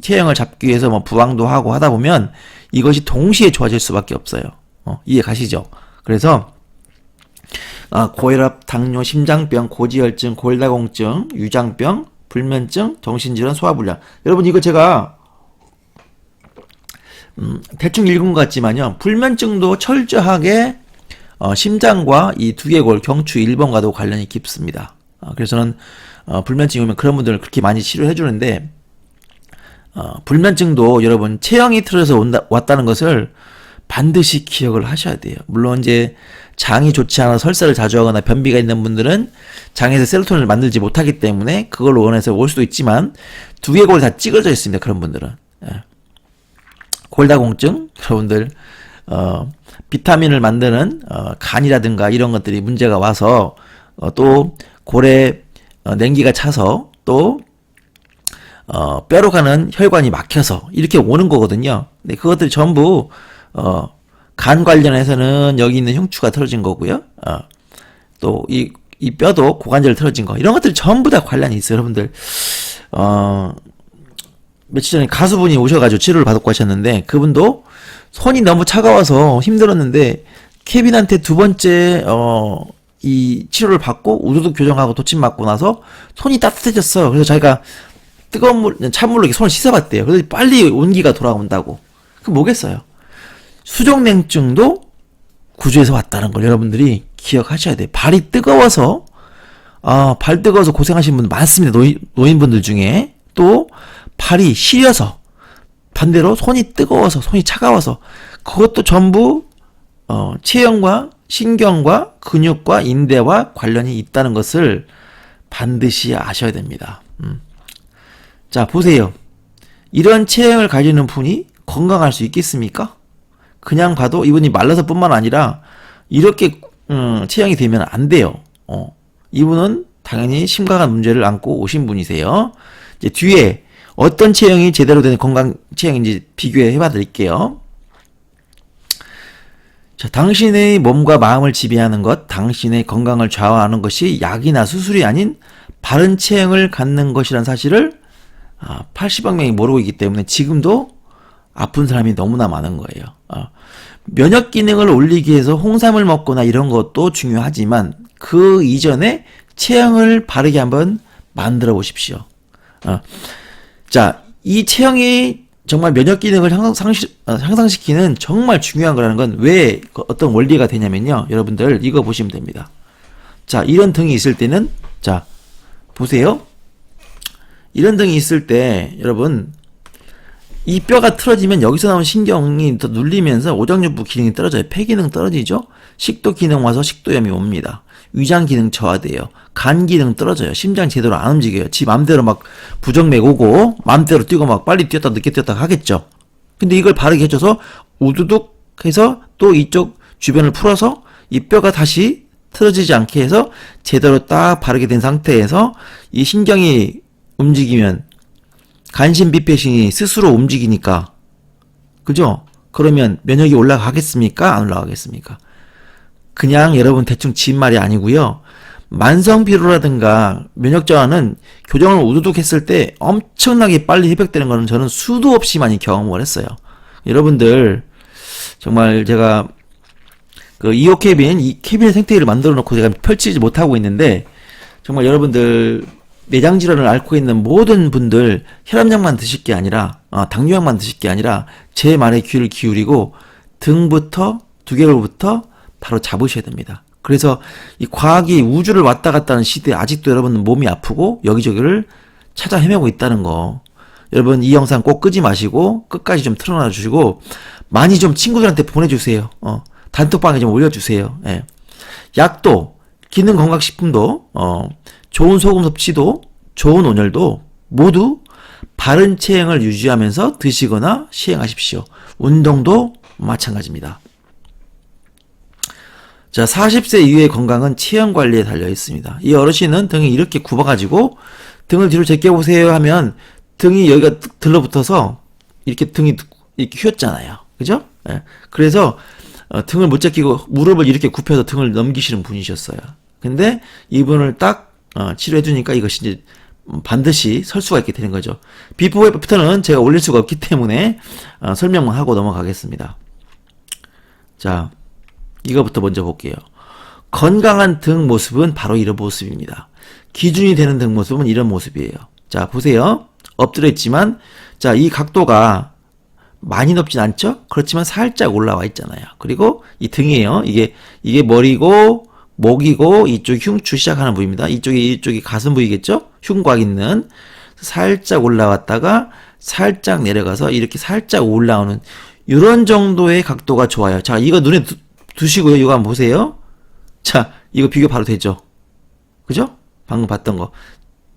체형을 잡기 위해서 뭐 부항도 하고 하다 보면 이것이 동시에 좋아질 수밖에 없어요. 이해 가시죠? 그래서 고혈압, 당뇨, 심장병, 고지혈증, 골다공증, 유장병, 불면증, 정신질환, 소화불량. 여러분 이거 제가 대충 읽은 것 같지만요. 불면증도 철저하게 심장과 이 두개골, 경추 1번과도 관련이 깊습니다. 그래서 저는 불면증이 오면 그런 분들을 그렇게 많이 치료해 주는데 불면증도 여러분 체형이 틀어서 왔다는 것을 반드시 기억을 하셔야 돼요. 물론 이제 장이 좋지 않아 설사를 자주 하거나 변비가 있는 분들은 장에서 세로토닌을 만들지 못하기 때문에 그걸 원해서 올 수도 있지만 두개골이 다 찌그러져 있습니다. 그런 분들은. 골다공증 여러분들 비타민을 만드는 간이라든가 이런 것들이 문제가 와서 또 골에 냉기가 차서 또 뼈로 가는 혈관이 막혀서 이렇게 오는 거거든요. 근데 그것들이 전부 간 관련해서는 여기 있는 흉추가 틀어진 거고요. 또 이 뼈도 고관절 틀어진 거 이런 것들이 전부 다 관련이 있어요. 여러분들 며칠 전에 가수분이 오셔가지고 치료를 받고 가셨는데 그분도 손이 너무 차가워서 힘들었는데 케빈한테 두 번째 이 치료를 받고 우두둑 교정하고 도침 맞고 나서 손이 따뜻해졌어요. 그래서 자기가 뜨거운 찬물로 이렇게 손을 씻어봤대요. 그래서 빨리 온기가 돌아온다고. 그 뭐겠어요? 수족냉증도 구조에서 왔다는 걸 여러분들이 기억하셔야 돼요. 발이 뜨거워서 발 뜨거워서 고생하시는 분 많습니다. 노인분들 중에. 또 발이 시려서 반대로 손이 뜨거워서 손이 차가워서 그것도 전부 체형과 신경과 근육과 인대와 관련이 있다는 것을 반드시 아셔야 됩니다. 자 보세요. 이런 체형을 가지는 분이 건강할 수 있겠습니까? 그냥 봐도 이분이 말라서 뿐만 아니라 이렇게 체형이 되면 안 돼요. 이분은 당연히 심각한 문제를 안고 오신 분이세요. 이제 뒤에 어떤 체형이 제대로 된 건강 체형인지 비교해 봐 드릴게요. 자, 당신의 몸과 마음을 지배하는 것, 당신의 건강을 좌우하는 것이 약이나 수술이 아닌 바른 체형을 갖는 것이라는 사실을 80억 명이 모르고 있기 때문에 지금도 아픈 사람이 너무나 많은 거예요. 면역 기능을 올리기 위해서 홍삼을 먹거나 이런 것도 중요하지만 그 이전에 체형을 바르게 한번 만들어 보십시오. 자, 이 체형이 정말 면역 기능을 향상시키는 정말 중요한 거라는 건 왜 어떤 원리가 되냐면요. 여러분들 이거 보시면 됩니다. 자, 이런 등이 있을 때는 자, 보세요. 이런 등이 있을 때 여러분 이 뼈가 틀어지면 여기서 나온 신경이 더 눌리면서 오장육부 기능이 떨어져요. 폐 기능 떨어지죠. 식도 기능 와서 식도염이 옵니다. 위장 기능 저하돼요. 간 기능 떨어져요. 심장 제대로 안 움직여요. 지 맘대로 막 부정맥 오고 맘대로 뛰고 막 빨리 뛰었다 늦게 뛰었다 하겠죠. 근데 이걸 바르게 해줘서 우두둑 해서 또 이쪽 주변을 풀어서 이 뼈가 다시 틀어지지 않게 해서 제대로 딱 바르게 된 상태에서 이 신경이 움직이면 간신비폐신이 스스로 움직이니까 그죠? 그러면 면역이 올라가겠습니까? 안 올라가겠습니까? 그냥 여러분 대충 진 말이 아니고요. 만성피로라든가 면역저하는 교정을 우두둑 했을 때 엄청나게 빨리 회복되는 거는 저는 수도 없이 많이 경험을 했어요. 여러분들 정말 제가 그 2호 캐빈, 이 캐빈의 생태계를 만들어 놓고 제가 펼치지 못하고 있는데 정말 여러분들 내장질환을 앓고 있는 모든 분들 혈압약만 드실 게 아니라 당뇨약만 드실 게 아니라 제 말에 귀를 기울이고 등부터 두개골부터 바로 잡으셔야 됩니다. 그래서 이 과학이 우주를 왔다 갔다 하는 시대에 아직도 여러분은 몸이 아프고 여기저기를 찾아 헤매고 있다는 거. 여러분 이 영상 꼭 끄지 마시고 끝까지 좀 틀어놔 주시고 많이 좀 친구들한테 보내주세요. 단톡방에 좀 올려주세요. 예. 약도 기능건강식품도 좋은 소금 섭취도 좋은 온열도 모두 바른 체형을 유지하면서 드시거나 시행하십시오. 운동도 마찬가지입니다. 자, 40세 이후의 건강은 체형 관리에 달려 있습니다. 이 어르신은 등이 이렇게 굽어가지고 등을 뒤로 제껴보세요 하면 등이 여기가 들러붙어서 이렇게 등이 이렇게 휘었잖아요. 그죠? 예. 그래서 등을 못 제끼고 무릎을 이렇게 굽혀서 등을 넘기시는 분이셨어요. 근데 이분을 딱 치료해주니까 이것이 이제 반드시 설 수가 있게 되는 거죠. 비포 애프터는 제가 올릴 수가 없기 때문에 설명만 하고 넘어가겠습니다. 자, 이거부터 먼저 볼게요. 건강한 등 모습은 바로 이런 모습입니다. 기준이 되는 등 모습은 이런 모습이에요. 자, 보세요. 엎드려 있지만, 자, 이 각도가 많이 높진 않죠? 그렇지만 살짝 올라와 있잖아요. 그리고 이 등이에요. 이게 머리고, 목이고, 이쪽 흉추 시작하는 부위입니다. 이쪽이 가슴 부위겠죠? 흉곽 있는. 살짝 올라왔다가, 살짝 내려가서 이렇게 살짝 올라오는, 이런 정도의 각도가 좋아요. 자, 이거 눈에 두시고요. 이거 한번 보세요. 자, 이거 비교 바로 되죠? 그죠? 방금 봤던 거.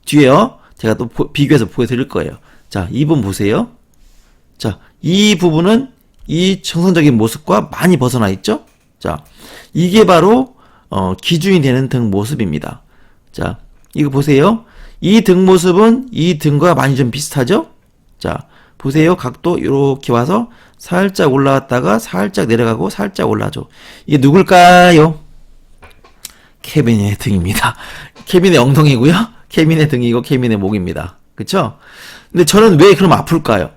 뒤에요. 제가 또 비교해서 보여드릴 거예요. 자, 이 부분 보세요. 자, 이 부분은 이 정상적인 모습과 많이 벗어나 있죠? 자, 이게 바로 기준이 되는 등 모습입니다. 자, 이거 보세요. 이 등 모습은 이 등과 많이 좀 비슷하죠? 자, 보세요. 각도 이렇게 와서 살짝 올라왔다가 살짝 내려가고 살짝 올라죠. 이게 누굴까요? 케빈의 등입니다. 케빈의 엉덩이고요. 케빈의 등이고 케빈의 목입니다. 그쵸? 근데 저는 왜 그럼 아플까요?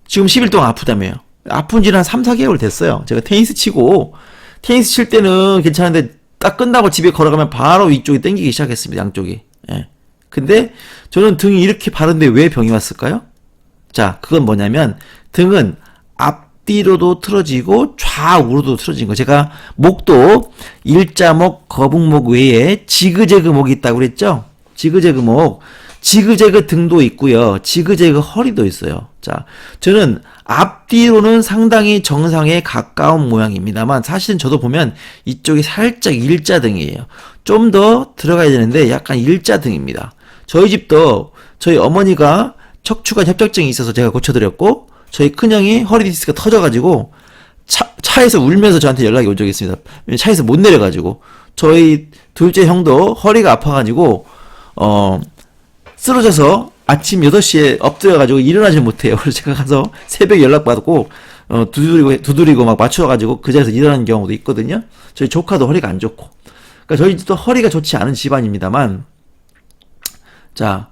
지금 10일 동안 아프다며요. 아픈 지는 한 3, 4개월 됐어요. 제가 테니스 칠 때는 괜찮은데 딱 끝나고 집에 걸어가면 바로 위쪽이 땡기기 시작했습니다. 양쪽이. 예. 근데 저는 등이 이렇게 바른데 왜 병이 왔을까요? 자, 그건 뭐냐면 등은 앞뒤로도 틀어지고 좌우로도 틀어진 거. 제가 목도 일자목, 거북목 외에 지그재그 목이 있다고 그랬죠? 지그재그 목. 지그재그 등도 있고요. 지그재그 허리도 있어요. 자, 저는 앞뒤로는 상당히 정상에 가까운 모양입니다만 사실은 저도 보면 이쪽이 살짝 일자등이에요. 좀 더 들어가야 되는데 약간 일자등입니다. 저희 집도 저희 어머니가 척추관 협착증이 있어서 제가 고쳐드렸고 저희 큰형이 허리 디스크가 터져가지고 차에서 울면서 저한테 연락이 온 적이 있습니다. 차에서 못 내려가지고 저희 둘째 형도 허리가 아파가지고 쓰러져서 아침 8시에 엎드려가지고 일어나지 못해요. 그래서 제가 가서 새벽에 연락받고 두드리고 막 맞춰가지고 그 자리에서 일어나는 경우도 있거든요. 저희 조카도 허리가 안 좋고. 그러니까 저희 집도 허리가 좋지 않은 집안입니다만 자,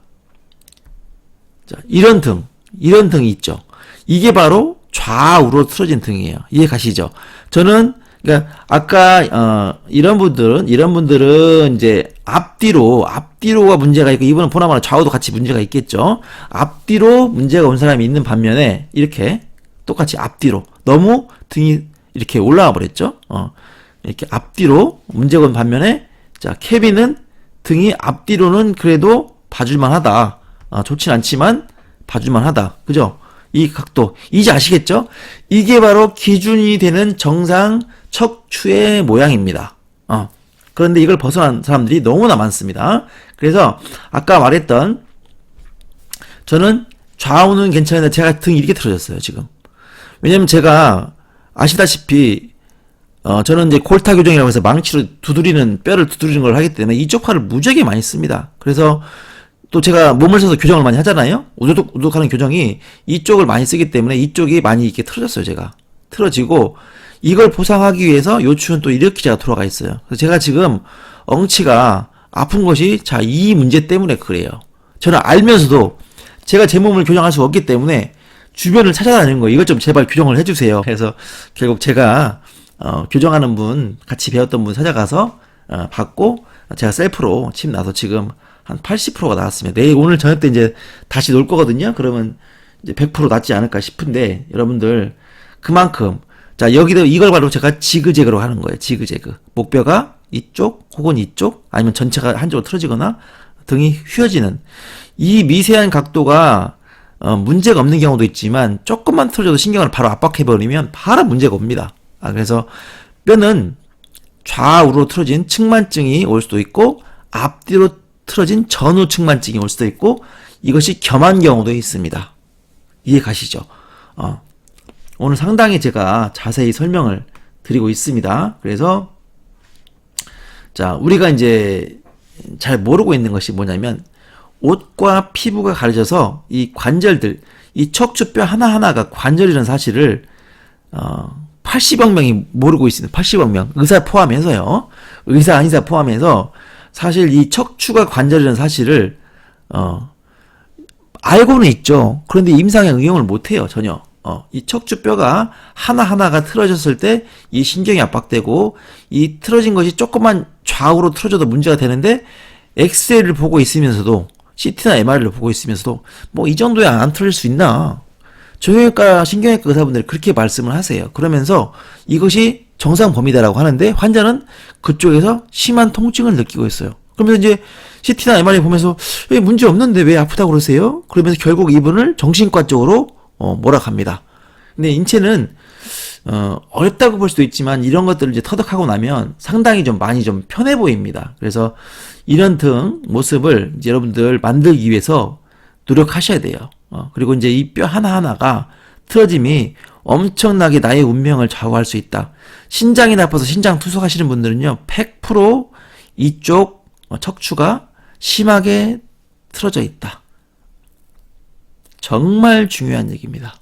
이런 등이 있죠. 이게 바로 좌우로 틀어진 등이에요. 이해 가시죠? 저는 그러니까 아까 이런 분들은 이제 앞뒤로가 문제가 있고 이분은 보나마나 좌우도 같이 문제가 있겠죠. 앞뒤로 문제가 온 사람이 있는 반면에 이렇게 똑같이 앞뒤로 너무 등이 이렇게 올라와 버렸죠. 이렇게 앞뒤로 문제가 온 반면에 자, 케빈은 등이 앞뒤로는 그래도 봐줄만하다. 좋진 않지만 봐줄만 하다. 그죠? 이 각도. 이제 아시겠죠? 이게 바로 기준이 되는 정상 척추의 모양입니다. 그런데 이걸 벗어난 사람들이 너무나 많습니다. 그래서 아까 말했던 저는 좌우는 괜찮은데 제가 등이 이렇게 틀어졌어요, 지금. 왜냐면 제가 아시다시피 저는 이제 골타 교정이라고 해서 망치로 두드리는 뼈를 두드리는 걸 하기 때문에 이쪽 팔을 무지하게 많이 씁니다. 그래서 또 제가 몸을 써서 교정을 많이 하잖아요. 우두둑하는 교정이 이쪽을 많이 쓰기 때문에 이쪽이 많이 이렇게 틀어졌어요, 제가. 틀어지고 이걸 보상하기 위해서 요추는 또 이렇게 제가 돌아가 있어요. 그래서 제가 지금 엉치가 아픈 것이 이 문제 때문에 그래요. 저는 알면서도 제가 제 몸을 교정할 수가 없기 때문에 주변을 찾아다니는 거예요. 이것 좀 제발 교정을 해주세요. 그래서 결국 제가 교정하는 분, 같이 배웠던 분 찾아가서 받고 제가 셀프로 침 나서 지금 한 80%가 나왔습니다. 오늘 저녁 때 이제 다시 놀 거거든요. 그러면 이제 100% 낫지 않을까 싶은데 여러분들 그만큼 여기도 이걸 바로 제가 지그재그로 하는 거예요. 지그재그. 목뼈가 이쪽 혹은 이쪽 아니면 전체가 한쪽으로 틀어지거나 등이 휘어지는 이 미세한 각도가 문제가 없는 경우도 있지만 조금만 틀어져도 신경을 바로 압박해버리면 바로 문제가 옵니다. 그래서 뼈는 좌우로 틀어진 측만증이 올 수도 있고 앞뒤로 틀어진 전후 측만증이 올 수도 있고 이것이 겸한 경우도 있습니다. 이해 가시죠? 오늘 상당히 제가 자세히 설명을 드리고 있습니다. 그래서 우리가 이제 잘 모르고 있는 것이 뭐냐면 옷과 피부가 가려져서 이 관절들, 이 척추뼈 하나하나가 관절이라는 사실을 80억 명이 모르고 있습니다. 80억 명. 의사 포함해서요. 의사, 안의사 포함해서 사실 이 척추가 관절이라는 사실을 알고는 있죠. 그런데 임상에 응용을 못해요. 전혀. 이 척추뼈가 하나하나가 틀어졌을 때 이 신경이 압박되고 이 틀어진 것이 조금만 좌우로 틀어져도 문제가 되는데 엑스레이를 보고 있으면서도 CT나 MRI를 보고 있으면서도 뭐 이 정도에 안 틀어질 수 있나. 정형외과, 신경외과 의사분들이 그렇게 말씀을 하세요. 그러면서 이것이 정상 범위다라고 하는데 환자는 그쪽에서 심한 통증을 느끼고 있어요. 그러면서 이제 CT나 MRI 보면서 왜 문제 없는데 왜 아프다고 그러세요? 그러면서 결국 이분을 정신과 쪽으로 몰아갑니다. 근데 인체는 어렵다고 볼 수도 있지만 이런 것들을 이제 터득하고 나면 상당히 좀 많이 좀 편해 보입니다. 그래서 이런 등 모습을 이제 여러분들 만들기 위해서 노력하셔야 돼요. 그리고 이제 이 뼈 하나하나가 틀어짐이 엄청나게 나의 운명을 좌우할 수 있다. 신장이 나빠서 신장 투석하시는 분들은요, 100% 이쪽 척추가 심하게 틀어져 있다. 정말 중요한 얘기입니다.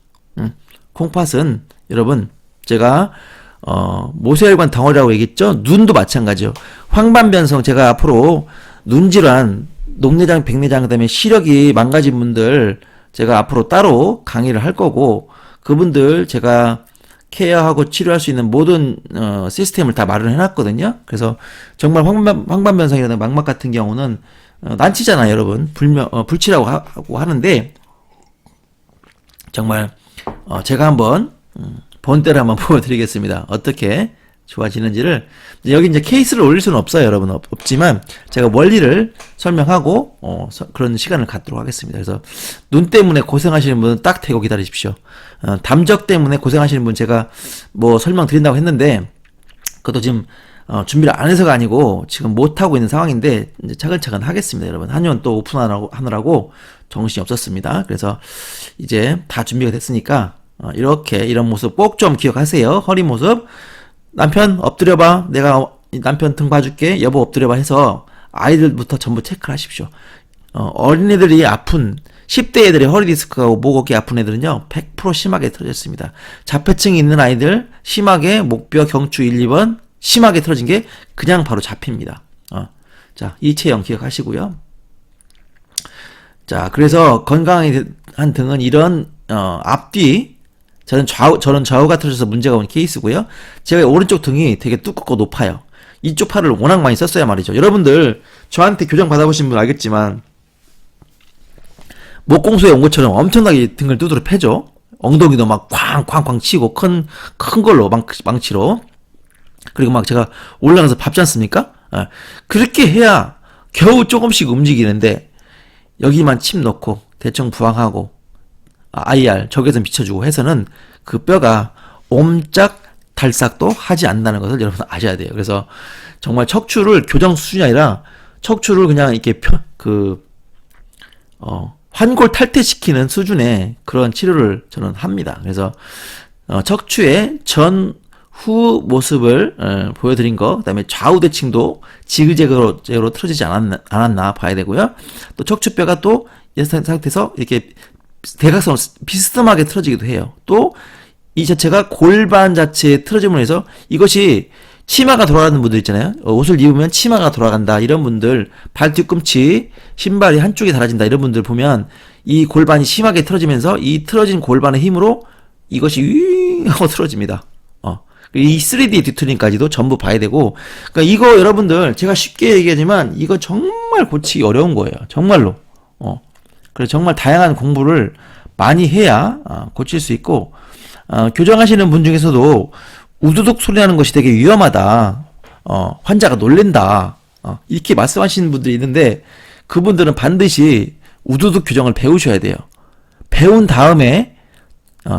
콩팥은 여러분 제가 모세혈관 덩어리라고 얘기했죠. 눈도 마찬가지요. 황반변성 제가 앞으로 눈질환, 녹내장, 백내장 그다음에 시력이 망가진 분들 제가 앞으로 따로 강의를 할 거고 그분들 제가 케어하고 치료할 수 있는 모든 시스템을 다 마련해 놨거든요. 그래서 정말 황반변성이라는 망막 같은 경우는 난치잖아요, 여러분. 불치라고 하고 하는데 정말 제가 한번 본때를 한번 보여드리겠습니다. 어떻게 좋아지는지를. 여기 이제 케이스를 올릴 수는 없어요, 여러분. 없지만 제가 원리를 설명하고 그런 시간을 갖도록 하겠습니다. 그래서 눈 때문에 고생하시는 분은 딱 대고 기다리십시오. 담적 때문에 고생하시는 분 제가 뭐 설명드린다고 했는데 그것도 지금 준비를 안 해서가 아니고 지금 못하고 있는 상황인데 이제 차근차근 하겠습니다, 여러분. 한의원 또 오픈하느라고 정신이 없었습니다. 그래서 이제 다 준비가 됐으니까 이렇게 이런 모습 꼭 좀 기억하세요. 허리 모습. 남편 엎드려봐. 내가 남편 등 봐줄게. 여보 엎드려봐 해서 아이들부터 전부 체크를 하십시오. 어린애들이 아픈 10대 애들이 허리 디스크하고 목 어깨 아픈 애들은요 100% 심하게 틀어졌습니다. 자폐증이 있는 아이들 심하게 목뼈 경추 1, 2번 심하게 틀어진 게 그냥 바로 잡힙니다. 자, 이체형 기억하시고요. 자, 그래서 건강한 등은 이런 앞뒤 저는 좌우가 틀어져서 문제가 온 케이스고요. 제가 오른쪽 등이 되게 두껍고 높아요. 이쪽 팔을 워낙 많이 썼어야 말이죠. 여러분들 저한테 교정 받아보신 분 알겠지만 목공소에 온 것처럼 엄청나게 등을 두드려 패죠. 엉덩이도 막 쾅쾅쾅 치고 큰 걸로 망치로. 그리고 막 제가 올라가서 밟지 않습니까? 그렇게 해야 겨우 조금씩 움직이는데 여기만 칩 넣고 대충 부항하고 IR 적외선 비춰주고 해서는 그 뼈가 옴짝 달싹도 하지 않는다는 것을 여러분 아셔야 돼요. 그래서 정말 척추를 교정 수준이 아니라 척추를 그냥 이렇게 환골 탈퇴시키는 수준의 그런 치료를 저는 합니다. 그래서 척추의 전후 모습을 보여드린 거, 그다음에 좌우 대칭도 지그재그로 틀어지지 않았나 봐야 되고요. 또 척추뼈가 또 이 상태에서 이렇게 대각선으로 비스듬하게 틀어지기도 해요. 또 이 자체가 골반 자체에 틀어짐으로 해서 이것이 치마가 돌아가는 분들 있잖아요. 옷을 입으면 치마가 돌아간다. 이런 분들, 발 뒤꿈치, 신발이 한쪽이 달아진다. 이런 분들 보면 이 골반이 심하게 틀어지면서 이 틀어진 골반의 힘으로 이것이 윙 하고 틀어집니다. 이 3D 뒤틀림까지도 전부 봐야 되고, 그러니까 이거 여러분들 제가 쉽게 얘기하지만 이거 정말 고치기 어려운 거예요. 정말로. 그래서 정말 다양한 공부를 많이 해야 고칠 수 있고, 교정하시는 분 중에서도 우두둑 소리 나는 것이 되게 위험하다. 환자가 놀랜다. 이렇게 말씀하시는 분들이 있는데 그분들은 반드시 우두둑 교정을 배우셔야 돼요. 배운 다음에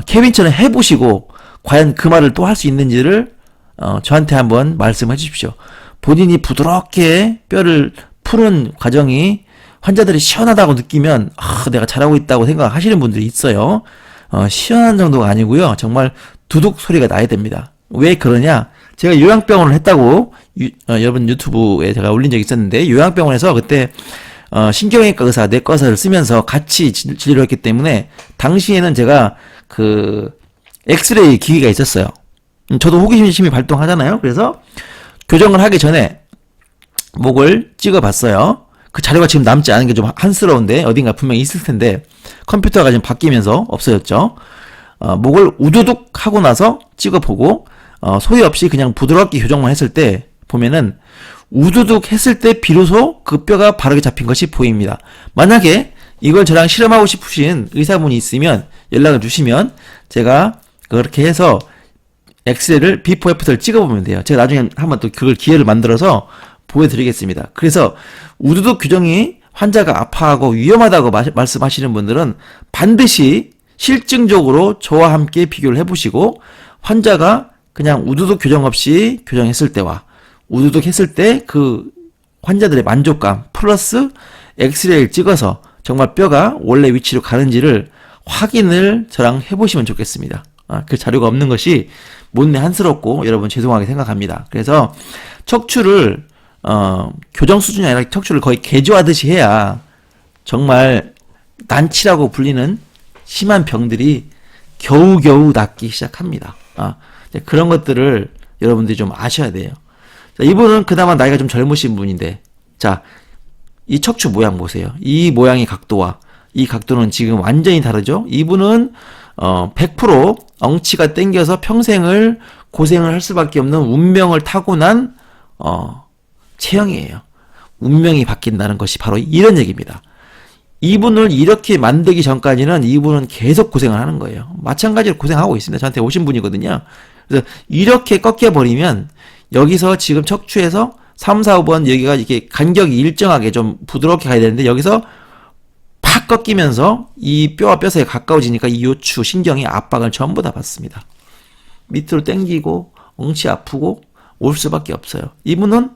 케빈처럼 해보시고 과연 그 말을 또 할 수 있는지를 저한테 한번 말씀해 주십시오. 본인이 부드럽게 뼈를 푸는 과정이 환자들이 시원하다고 느끼면 내가 잘하고 있다고 생각하시는 분들이 있어요. 시원한 정도가 아니고요. 정말 두둑 소리가 나야 됩니다. 왜 그러냐? 제가 요양병원을 했다고 여러분 유튜브에 제가 올린 적이 있었는데, 요양병원에서 그때 신경외과 의사, 내과 의사를 쓰면서 같이 진료를 했기 때문에 당시에는 제가 그 엑스레이 기기가 있었어요. 저도 호기심이 발동하잖아요. 그래서 교정을 하기 전에 목을 찍어봤어요. 그 자료가 지금 남지 않은 게 좀 한스러운데 어딘가 분명히 있을 텐데 컴퓨터가 지금 바뀌면서 없어졌죠. 목을 우두둑 하고 나서 찍어보고 소리 없이 그냥 부드럽게 교정만 했을 때 보면은 우두둑 했을 때 비로소 그 뼈가 바르게 잡힌 것이 보입니다. 만약에 이걸 저랑 실험하고 싶으신 의사분이 있으면 연락을 주시면 제가 그렇게 해서 엑스레이를 비포 애프터를 찍어보면 돼요. 제가 나중에 한번 또 그걸 기회를 만들어서 보여드리겠습니다. 그래서 우두둑 교정이 환자가 아파하고 위험하다고 말씀하시는 분들은 반드시 실증적으로 저와 함께 비교를 해보시고, 환자가 그냥 우두둑 교정 없이 교정했을 때와 우두둑 했을 때 그 환자들의 만족감 플러스 엑스레이를 찍어서 정말 뼈가 원래 위치로 가는지를 확인을 저랑 해보시면 좋겠습니다. 그 자료가 없는 것이 못내 한스럽고 여러분 죄송하게 생각합니다. 그래서 척추를 교정 수준이 아니라 척추를 거의 개조하듯이 해야 정말 난치라고 불리는 심한 병들이 겨우겨우 낫기 시작합니다. 그런 것들을 여러분들이 좀 아셔야 돼요. 자, 이분은 그나마 나이가 좀 젊으신 분인데, 자, 이 척추 모양 보세요. 이 모양의 각도와 이 각도는 지금 완전히 다르죠? 이분은 100% 엉치가 땡겨서 평생을 고생을 할 수밖에 없는 운명을 타고난 체형이에요. 운명이 바뀐다는 것이 바로 이런 얘기입니다. 이분을 이렇게 만들기 전까지는 이분은 계속 고생을 하는 거예요. 마찬가지로 고생하고 있습니다. 저한테 오신 분이거든요. 그래서 이렇게 꺾여버리면 여기서 지금 척추에서 3, 4, 5번 여기가 이렇게 간격이 일정하게 좀 부드럽게 가야 되는데 여기서 팍 꺾이면서 이 뼈와 뼈 사이에 가까워지니까 이 요추 신경이 압박을 전부 다 받습니다. 밑으로 당기고 엉치 아프고 올 수밖에 없어요. 이분은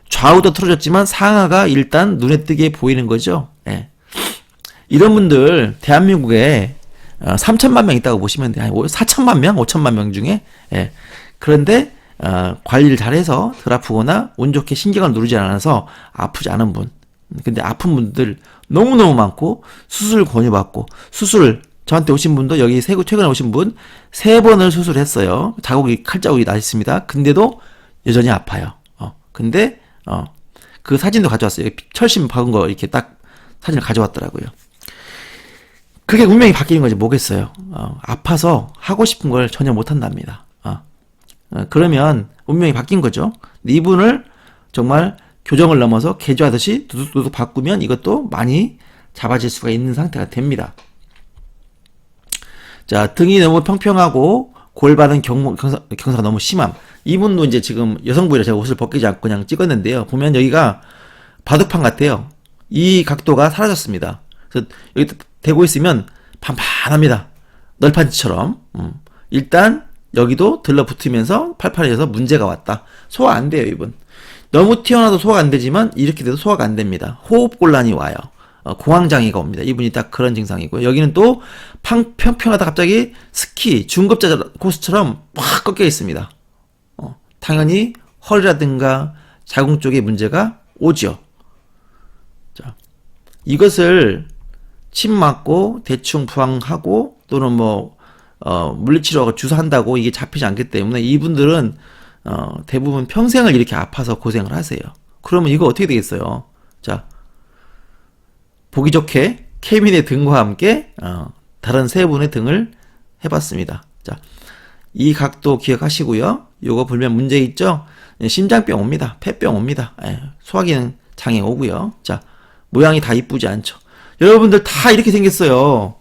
좌우도 틀어졌지만 상하가 일단 눈에 띄게 보이는 거죠. 예. 이런 분들 대한민국에 3천만 명 있다고 보시면 돼요. 4천만 명, 5천만 명 중에. 예. 그런데 관리를 잘해서 덜 아프거나 운 좋게 신경을 누르지 않아서 아프지 않은 분. 근데 아픈 분들 너무너무 많고 수술 권유받고 수술 저한테 오신 분도 여기 최근에 오신 분 3번을 수술했어요. 자국이 칼자국이 나 있습니다. 근데도 여전히 아파요. 근데 그 사진도 가져왔어요. 철심 박은 거 이렇게 딱 사진을 가져왔더라고요. 그게 운명이 바뀌는 거지 뭐겠어요. 아파서 하고 싶은 걸 전혀 못 한답니다. 그러면 운명이 바뀐 거죠. 근데 이분을 정말 교정을 넘어서 개조하듯이 두둑두둑 바꾸면 이것도 많이 잡아질 수가 있는 상태가 됩니다. 자, 등이 너무 평평하고 골반은 경사가 너무 심함. 이분도 이제 지금 여성분이라 제가 옷을 벗기지 않고 그냥 찍었는데요. 보면 여기가 바둑판 같아요. 이 각도가 사라졌습니다. 그래서 여기 대고 있으면 반반합니다. 널판지처럼. 일단 여기도 들러붙으면서 팔팔해져서 문제가 왔다. 소화 안 돼요, 이분. 너무 튀어나와도 소화가 안 되지만 이렇게 돼도 소화가 안 됩니다. 호흡곤란이 와요. 공황장애가 옵니다. 이분이 딱 그런 증상이고요. 여기는 또 평평하다 갑자기 스키 중급자 코스처럼 확 꺾여 있습니다. 당연히 허리라든가 자궁 쪽에 문제가 오죠. 자, 이것을 침 맞고 대충 부항하고 또는 물리치료하고 주사한다고 이게 잡히지 않기 때문에 이분들은 대부분 평생을 이렇게 아파서 고생을 하세요. 그러면 이거 어떻게 되겠어요? 자, 보기 좋게 케빈의 등과 함께 다른 세 분의 등을 해봤습니다. 자, 이 각도 기억하시고요. 요거 불면 문제 있죠? 심장병 옵니다. 폐병 옵니다. 소화기능 장애 오고요. 자, 모양이 다 이쁘지 않죠? 여러분들 다 이렇게 생겼어요.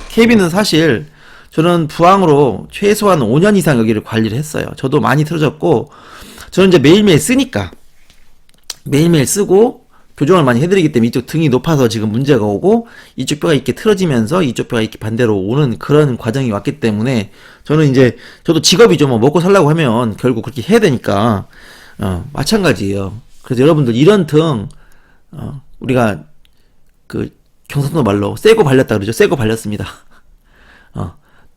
케빈은 사실 저는 부항으로 최소한 5년 이상 여기를 관리를 했어요. 저도 많이 틀어졌고 저는 이제 매일매일 쓰니까 매일매일 쓰고 교정을 많이 해드리기 때문에 이쪽 등이 높아서 지금 문제가 오고 이쪽 뼈가 이렇게 틀어지면서 이쪽 뼈가 이렇게 반대로 오는 그런 과정이 왔기 때문에 저는 이제 저도 직업이죠. 뭐 먹고 살려고 하면 결국 그렇게 해야 되니까 마찬가지예요. 그래서 여러분들 이런 등 우리가 그 경상도 말로 쎄고 발렸다 그러죠. 쎄고 발렸습니다.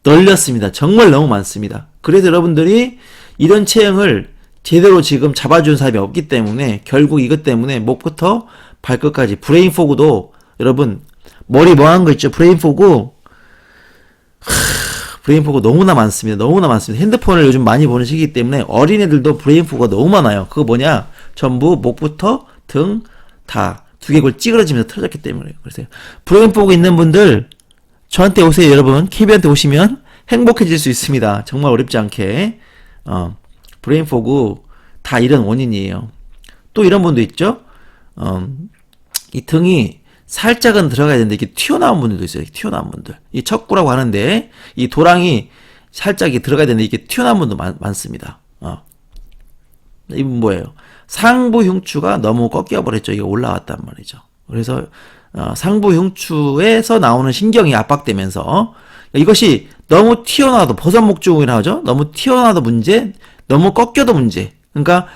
널렸습니다. 정말 너무 많습니다. 그래서 여러분들이 이런 체형을 제대로 지금 잡아준 사람이 없기 때문에 결국 이것 때문에 목부터 발끝까지 브레인 포그도 여러분 머리 멍한 거 있죠. 브레인 포그 너무나 많습니다. 너무나 많습니다. 핸드폰을 요즘 많이 보는 시기이기 때문에 어린애들도 브레인 포그가 너무 많아요. 그거 뭐냐? 전부 목부터 등 다 두개골 찌그러지면서 틀어졌기 때문에 그래서 브레인 포그 있는 분들 저한테 오세요. 여러분 KB한테 오시면 행복해질 수 있습니다. 정말 어렵지 않게 브레인 포그 다 이런 원인이에요. 또 이런 분도 있죠. 이 등이 살짝은 들어가야 되는데 이게 튀어나온 분들도 있어요. 튀어나온 분들. 이 척구라고 하는데 이 도랑이 살짝 들어가야 되는데 이게 튀어나온 분도 많습니다. 이분 뭐예요? 상부 흉추가 너무 꺾여버렸죠. 이게 올라왔단 말이죠. 그래서 상부 흉추에서 나오는 신경이 압박되면서 이것이 너무 튀어나와도 버선목증이라고 하죠. 너무 튀어나와도 문제, 너무 꺾여도 문제. 그러니까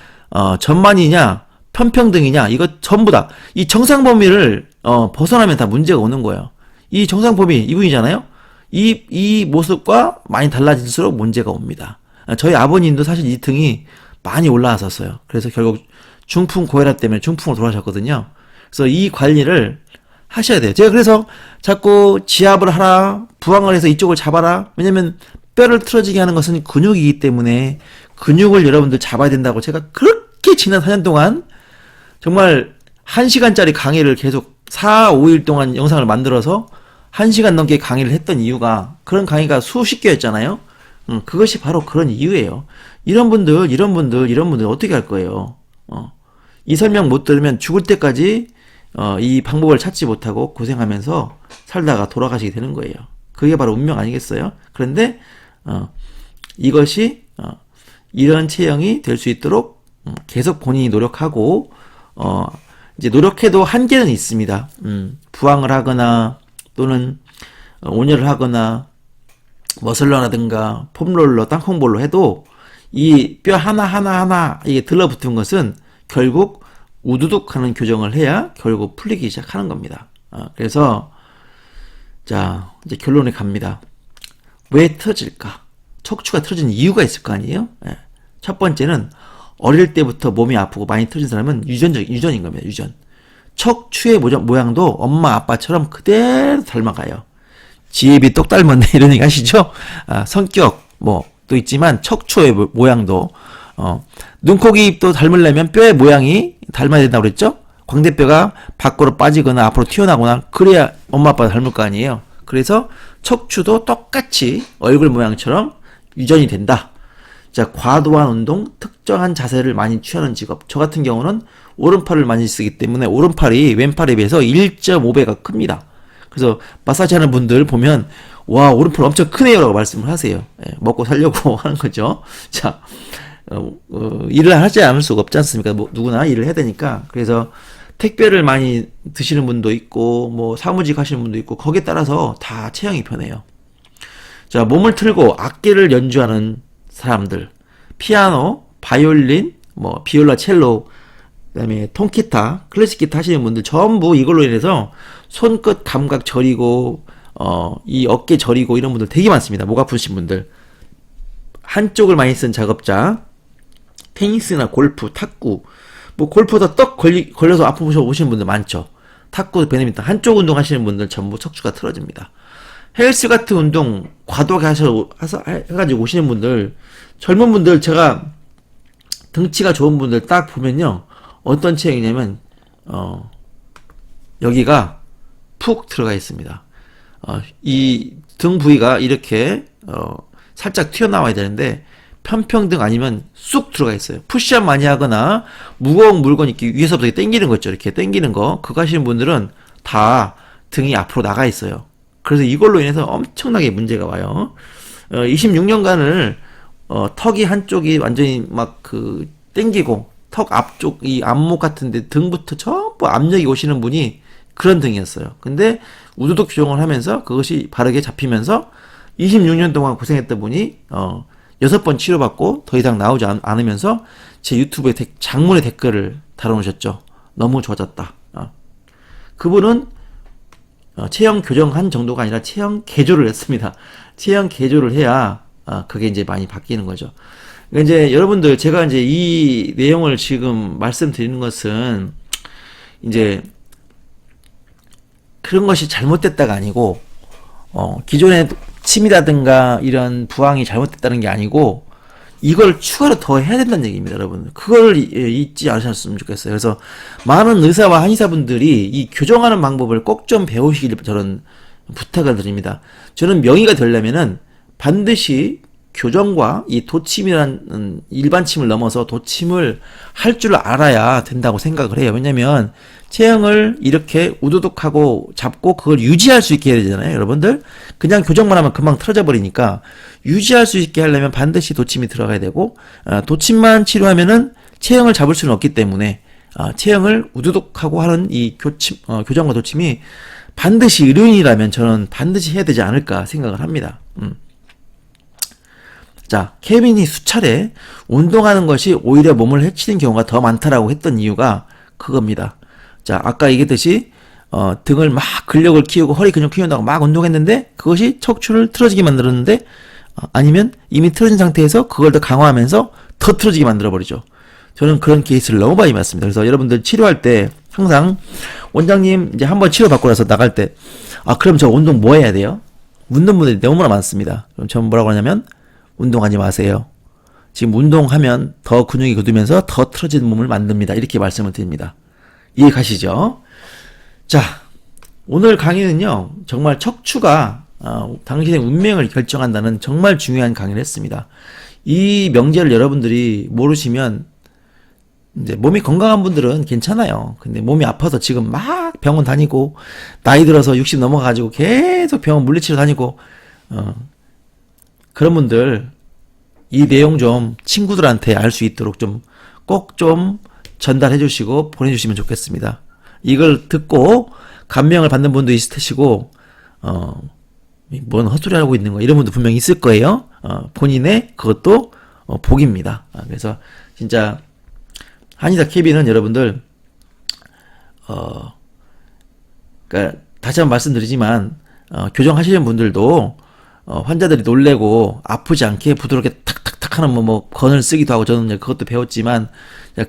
전만이냐 편평등이냐 이거 전부 다 이 정상 범위를 벗어나면 다 문제가 오는 거예요. 이 정상 범위 이분이잖아요. 이 모습과 많이 달라질수록 문제가 옵니다. 저희 아버님도 사실 이 등이 많이 올라왔었어요. 그래서 결국 중풍 고혈압 때문에 중풍으로 돌아가셨거든요. 그래서 이 관리를 하셔야 돼요. 제가 그래서 자꾸 지압을 하라, 부항을 해서 이쪽을 잡아라. 왜냐면 뼈를 틀어지게 하는 것은 근육이기 때문에 근육을 여러분들 잡아야 된다고 제가 그렇게 지난 4년 동안 정말 1시간짜리 강의를 계속 4, 5일 동안 영상을 만들어서 1시간 넘게 강의를 했던 이유가 그런 강의가 수십 개였잖아요. 그것이 바로 그런 이유예요. 이런 분들 어떻게 할 거예요? 이 설명 못 들으면 죽을 때까지 이 방법을 찾지 못하고 고생하면서 살다가 돌아가시게 되는 거예요. 그게 바로 운명 아니겠어요? 그런데 이것이 이런 체형이 될 수 있도록 계속 본인이 노력하고 이제 노력해도 한계는 있습니다. 부항을 하거나 또는 온열을 하거나 머슬러라든가 폼롤러, 땅콩볼로 해도 이 뼈 하나 이게 들러붙은 것은 결국 우두둑 하는 교정을 해야 결국 풀리기 시작하는 겁니다. 그래서 자 이제 결론에 갑니다. 왜 틀어질까? 척추가 틀어진 이유가 있을 거 아니에요? 예. 첫 번째는 어릴 때부터 몸이 아프고 많이 틀어진 사람은 유전인 겁니다. 유전. 척추의 모양도 엄마 아빠처럼 그대로 닮아가요. 지혜비 똑 닮았네 이런 얘기 하시죠? 성격 또 있지만 척추의 모양도 눈, 코, 귀, 입도 닮으려면 뼈의 모양이 닮아야 된다고 그랬죠? 광대뼈가 밖으로 빠지거나 앞으로 튀어나오거나 그래야 엄마 아빠 닮을 거 아니에요. 그래서 척추도 똑같이 얼굴 모양처럼 유전이 된다. 자, 과도한 운동, 특정한 자세를 많이 취하는 직업. 저 같은 경우는 오른팔을 많이 쓰기 때문에 오른팔이 왼팔에 비해서 1.5배가 큽니다. 그래서 마사지 하는 분들 보면 와 오른팔 엄청 크네요 라고 말씀을 하세요. 먹고 살려고 하는 거죠. 자, 일을 하지 않을 수가 없지 않습니까? 누구나 일을 해야 되니까. 그래서 택배를 많이 드시는 분도 있고 뭐 사무직 하시는 분도 있고 거기에 따라서 다 체형이 변해요. 자, 몸을 틀고 악기를 연주하는 사람들, 피아노, 바이올린, 뭐 비올라, 첼로, 그다음에 통기타, 클래식 기타 하시는 분들 전부 이걸로 인해서 손끝 감각 저리고 이 어깨 저리고 이런 분들 되게 많습니다. 목 아프신 분들. 한쪽을 많이 쓴 작업자, 테니스나 골프, 탁구, 뭐 골프도 떡 걸려서 아프셔 오시는 분들 많죠. 탁구, 배드민턴 한쪽 운동 하시는 분들 전부 척추가 틀어집니다. 헬스 같은 운동 과도하게 해가지고 오시는 분들, 젊은 분들 제가 등치가 좋은 분들 딱 보면요, 어떤 체형이냐면 여기가 푹 들어가 있습니다. 이 등 부위가 이렇게 살짝 튀어나와야 되는데 편평등 아니면 쑥 들어가 있어요. 푸시업 많이 하거나 무거운 물건 이렇게 위에서부터 당기는 거 있죠. 이렇게 당기는 거 그거 하시는 분들은 다 등이 앞으로 나가 있어요. 그래서 이걸로 인해서 엄청나게 문제가 와요. 26년간을 턱이 한쪽이 완전히 막 그 당기고 턱 앞쪽 이 안목 같은데 등부터 전부 압력이 오시는 분이 그런 등이었어요. 근데 우두둑 교정을 하면서 그것이 바르게 잡히면서 26년 동안 고생했던 분이 6번 치료받고 더 이상 나오지 않으면서 제 유튜브에 장문의 댓글을 달아놓으셨죠. 너무 좋아졌다. 그분은 체형 교정한 정도가 아니라 체형 개조를 했습니다. 체형 개조를 해야 그게 이제 많이 바뀌는 거죠. 그러니까 이제 여러분들 제가 이제 이 내용을 지금 말씀드리는 것은 이제 그런 것이 잘못됐다가 아니고 기존의 침이라든가 이런 부항이 잘못됐다는 게 아니고 이걸 추가로 더 해야 된다는 얘기입니다, 여러분. 그걸 잊지 않으셨으면 좋겠어요. 그래서 많은 의사와 한의사분들이 이 교정하는 방법을 꼭 좀 배우시길 저는 부탁을 드립니다. 저는 명의가 되려면은 반드시 교정과 이 도침이라는 일반 침을 넘어서 도침을 할 줄 알아야 된다고 생각을 해요. 왜냐면 체형을 이렇게 우두둑하고 잡고 그걸 유지할 수 있게 해야 되잖아요, 여러분들. 그냥 교정만 하면 금방 틀어져 버리니까 유지할 수 있게 하려면 반드시 도침이 들어가야 되고 도침만 치료하면은 체형을 잡을 수는 없기 때문에 체형을 우두둑하고 하는 이 교정과 도침이 반드시 의료인이라면 저는 반드시 해야 되지 않을까 생각을 합니다. 자, 케빈이 수차례 운동하는 것이 오히려 몸을 해치는 경우가 더 많다라고 했던 이유가 그겁니다. 자, 아까 얘기했듯이 등을 막 근력을 키우고 허리 근육 키운다고 막 운동했는데 그것이 척추를 틀어지게 만들었는데 아니면 이미 틀어진 상태에서 그걸 더 강화하면서 더 틀어지게 만들어버리죠. 저는 그런 케이스를 너무 많이 봤습니다. 그래서 여러분들 치료할 때 항상 원장님 이제 한번 치료받고 나서 나갈 때 그럼 저 운동 뭐 해야 돼요? 묻는 분들이 너무나 많습니다. 그럼 저는 뭐라고 하냐면 운동하지 마세요. 지금 운동하면 더 근육이 굳으면서 더 틀어지는 몸을 만듭니다. 이렇게 말씀을 드립니다. 이해 가시죠? 자, 오늘 강의는요, 정말 척추가 당신의 운명을 결정한다는 정말 중요한 강의를 했습니다. 이 명제를 여러분들이 모르시면 이제 몸이 건강한 분들은 괜찮아요. 근데 몸이 아파서 지금 막 병원 다니고 나이 들어서 60 넘어가지고 계속 병원 물리치러 다니고 그런 분들 이 내용 좀 친구들한테 알 수 있도록 좀 꼭 좀 전달해 주시고 보내주시면 좋겠습니다. 이걸 듣고 감명을 받는 분도 있을 테시고 뭔 헛소리 하고 있는 거 이런 분도 분명히 있을 거예요. 본인의 그것도 복입니다. 그래서 진짜 한의사 케빈은 여러분들 그러니까 다시 한번 말씀드리지만 교정하시는 분들도 환자들이 놀래고 아프지 않게 부드럽게 탁탁탁 하는 뭐 건을 쓰기도 하고 저는 그것도 배웠지만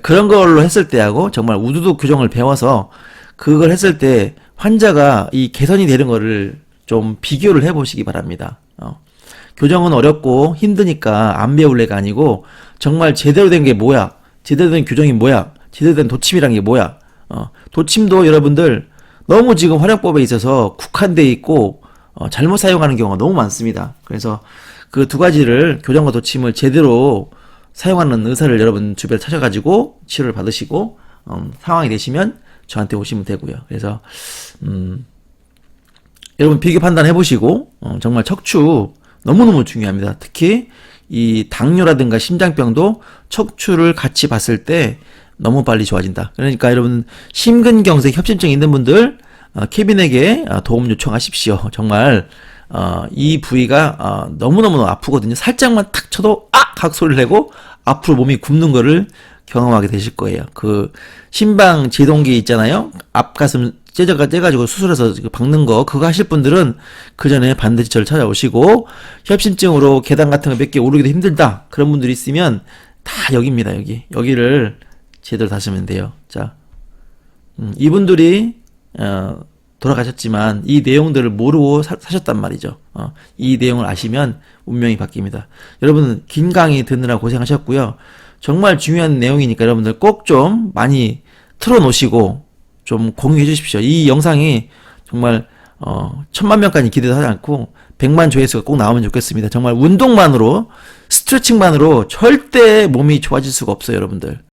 그런 걸로 했을 때하고 정말 우두둑 교정을 배워서 그걸 했을 때 환자가 이 개선이 되는 거를 좀 비교를 해보시기 바랍니다. 교정은 어렵고 힘드니까 안 배울래가 아니고 정말 제대로 된 게 뭐야? 제대로 된 교정이 뭐야? 제대로 된 도침이란 게 뭐야? 도침도 여러분들 너무 지금 활용법에 있어서 국한돼 있고 잘못 사용하는 경우가 너무 많습니다. 그래서 그 두 가지를 교정과 도침을 제대로 사용하는 의사를 여러분 주변에 찾아가지고 치료를 받으시고 상황이 되시면 저한테 오시면 되고요. 그래서 여러분 비교 판단해 보시고 정말 척추 너무너무 중요합니다. 특히 이 당뇨라든가 심장병도 척추를 같이 봤을 때 너무 빨리 좋아진다. 그러니까 여러분 심근경색 협심증 있는 분들 케빈에게 도움 요청하십시오. 정말 이 부위가 너무너무 아프거든요. 살짝만 탁 쳐도 각 소리를 내고 앞으로 몸이 굽는 거를 경험하게 되실 거예요. 그 심방 제동기 있잖아요. 앞가슴 째가지고 수술해서 박는 거 그거 하실 분들은 그 전에 반드시 저를 찾아오시고, 협심증으로 계단 같은 거 몇 개 오르기도 힘들다 그런 분들이 있으면 다 여기입니다. 여기를 제대로 다시면 돼요. 자, 이분들이 돌아가셨지만 이 내용들을 모르고 사셨단 말이죠. 이 내용을 아시면 운명이 바뀝니다. 여러분 긴 강의 듣느라 고생하셨고요. 정말 중요한 내용이니까 여러분들 꼭 좀 많이 틀어놓으시고 좀 공유해 주십시오. 이 영상이 정말 1000만 명까지 기대하지 않고 100만 조회수가 꼭 나오면 좋겠습니다. 정말 운동만으로, 스트레칭만으로 절대 몸이 좋아질 수가 없어요, 여러분들.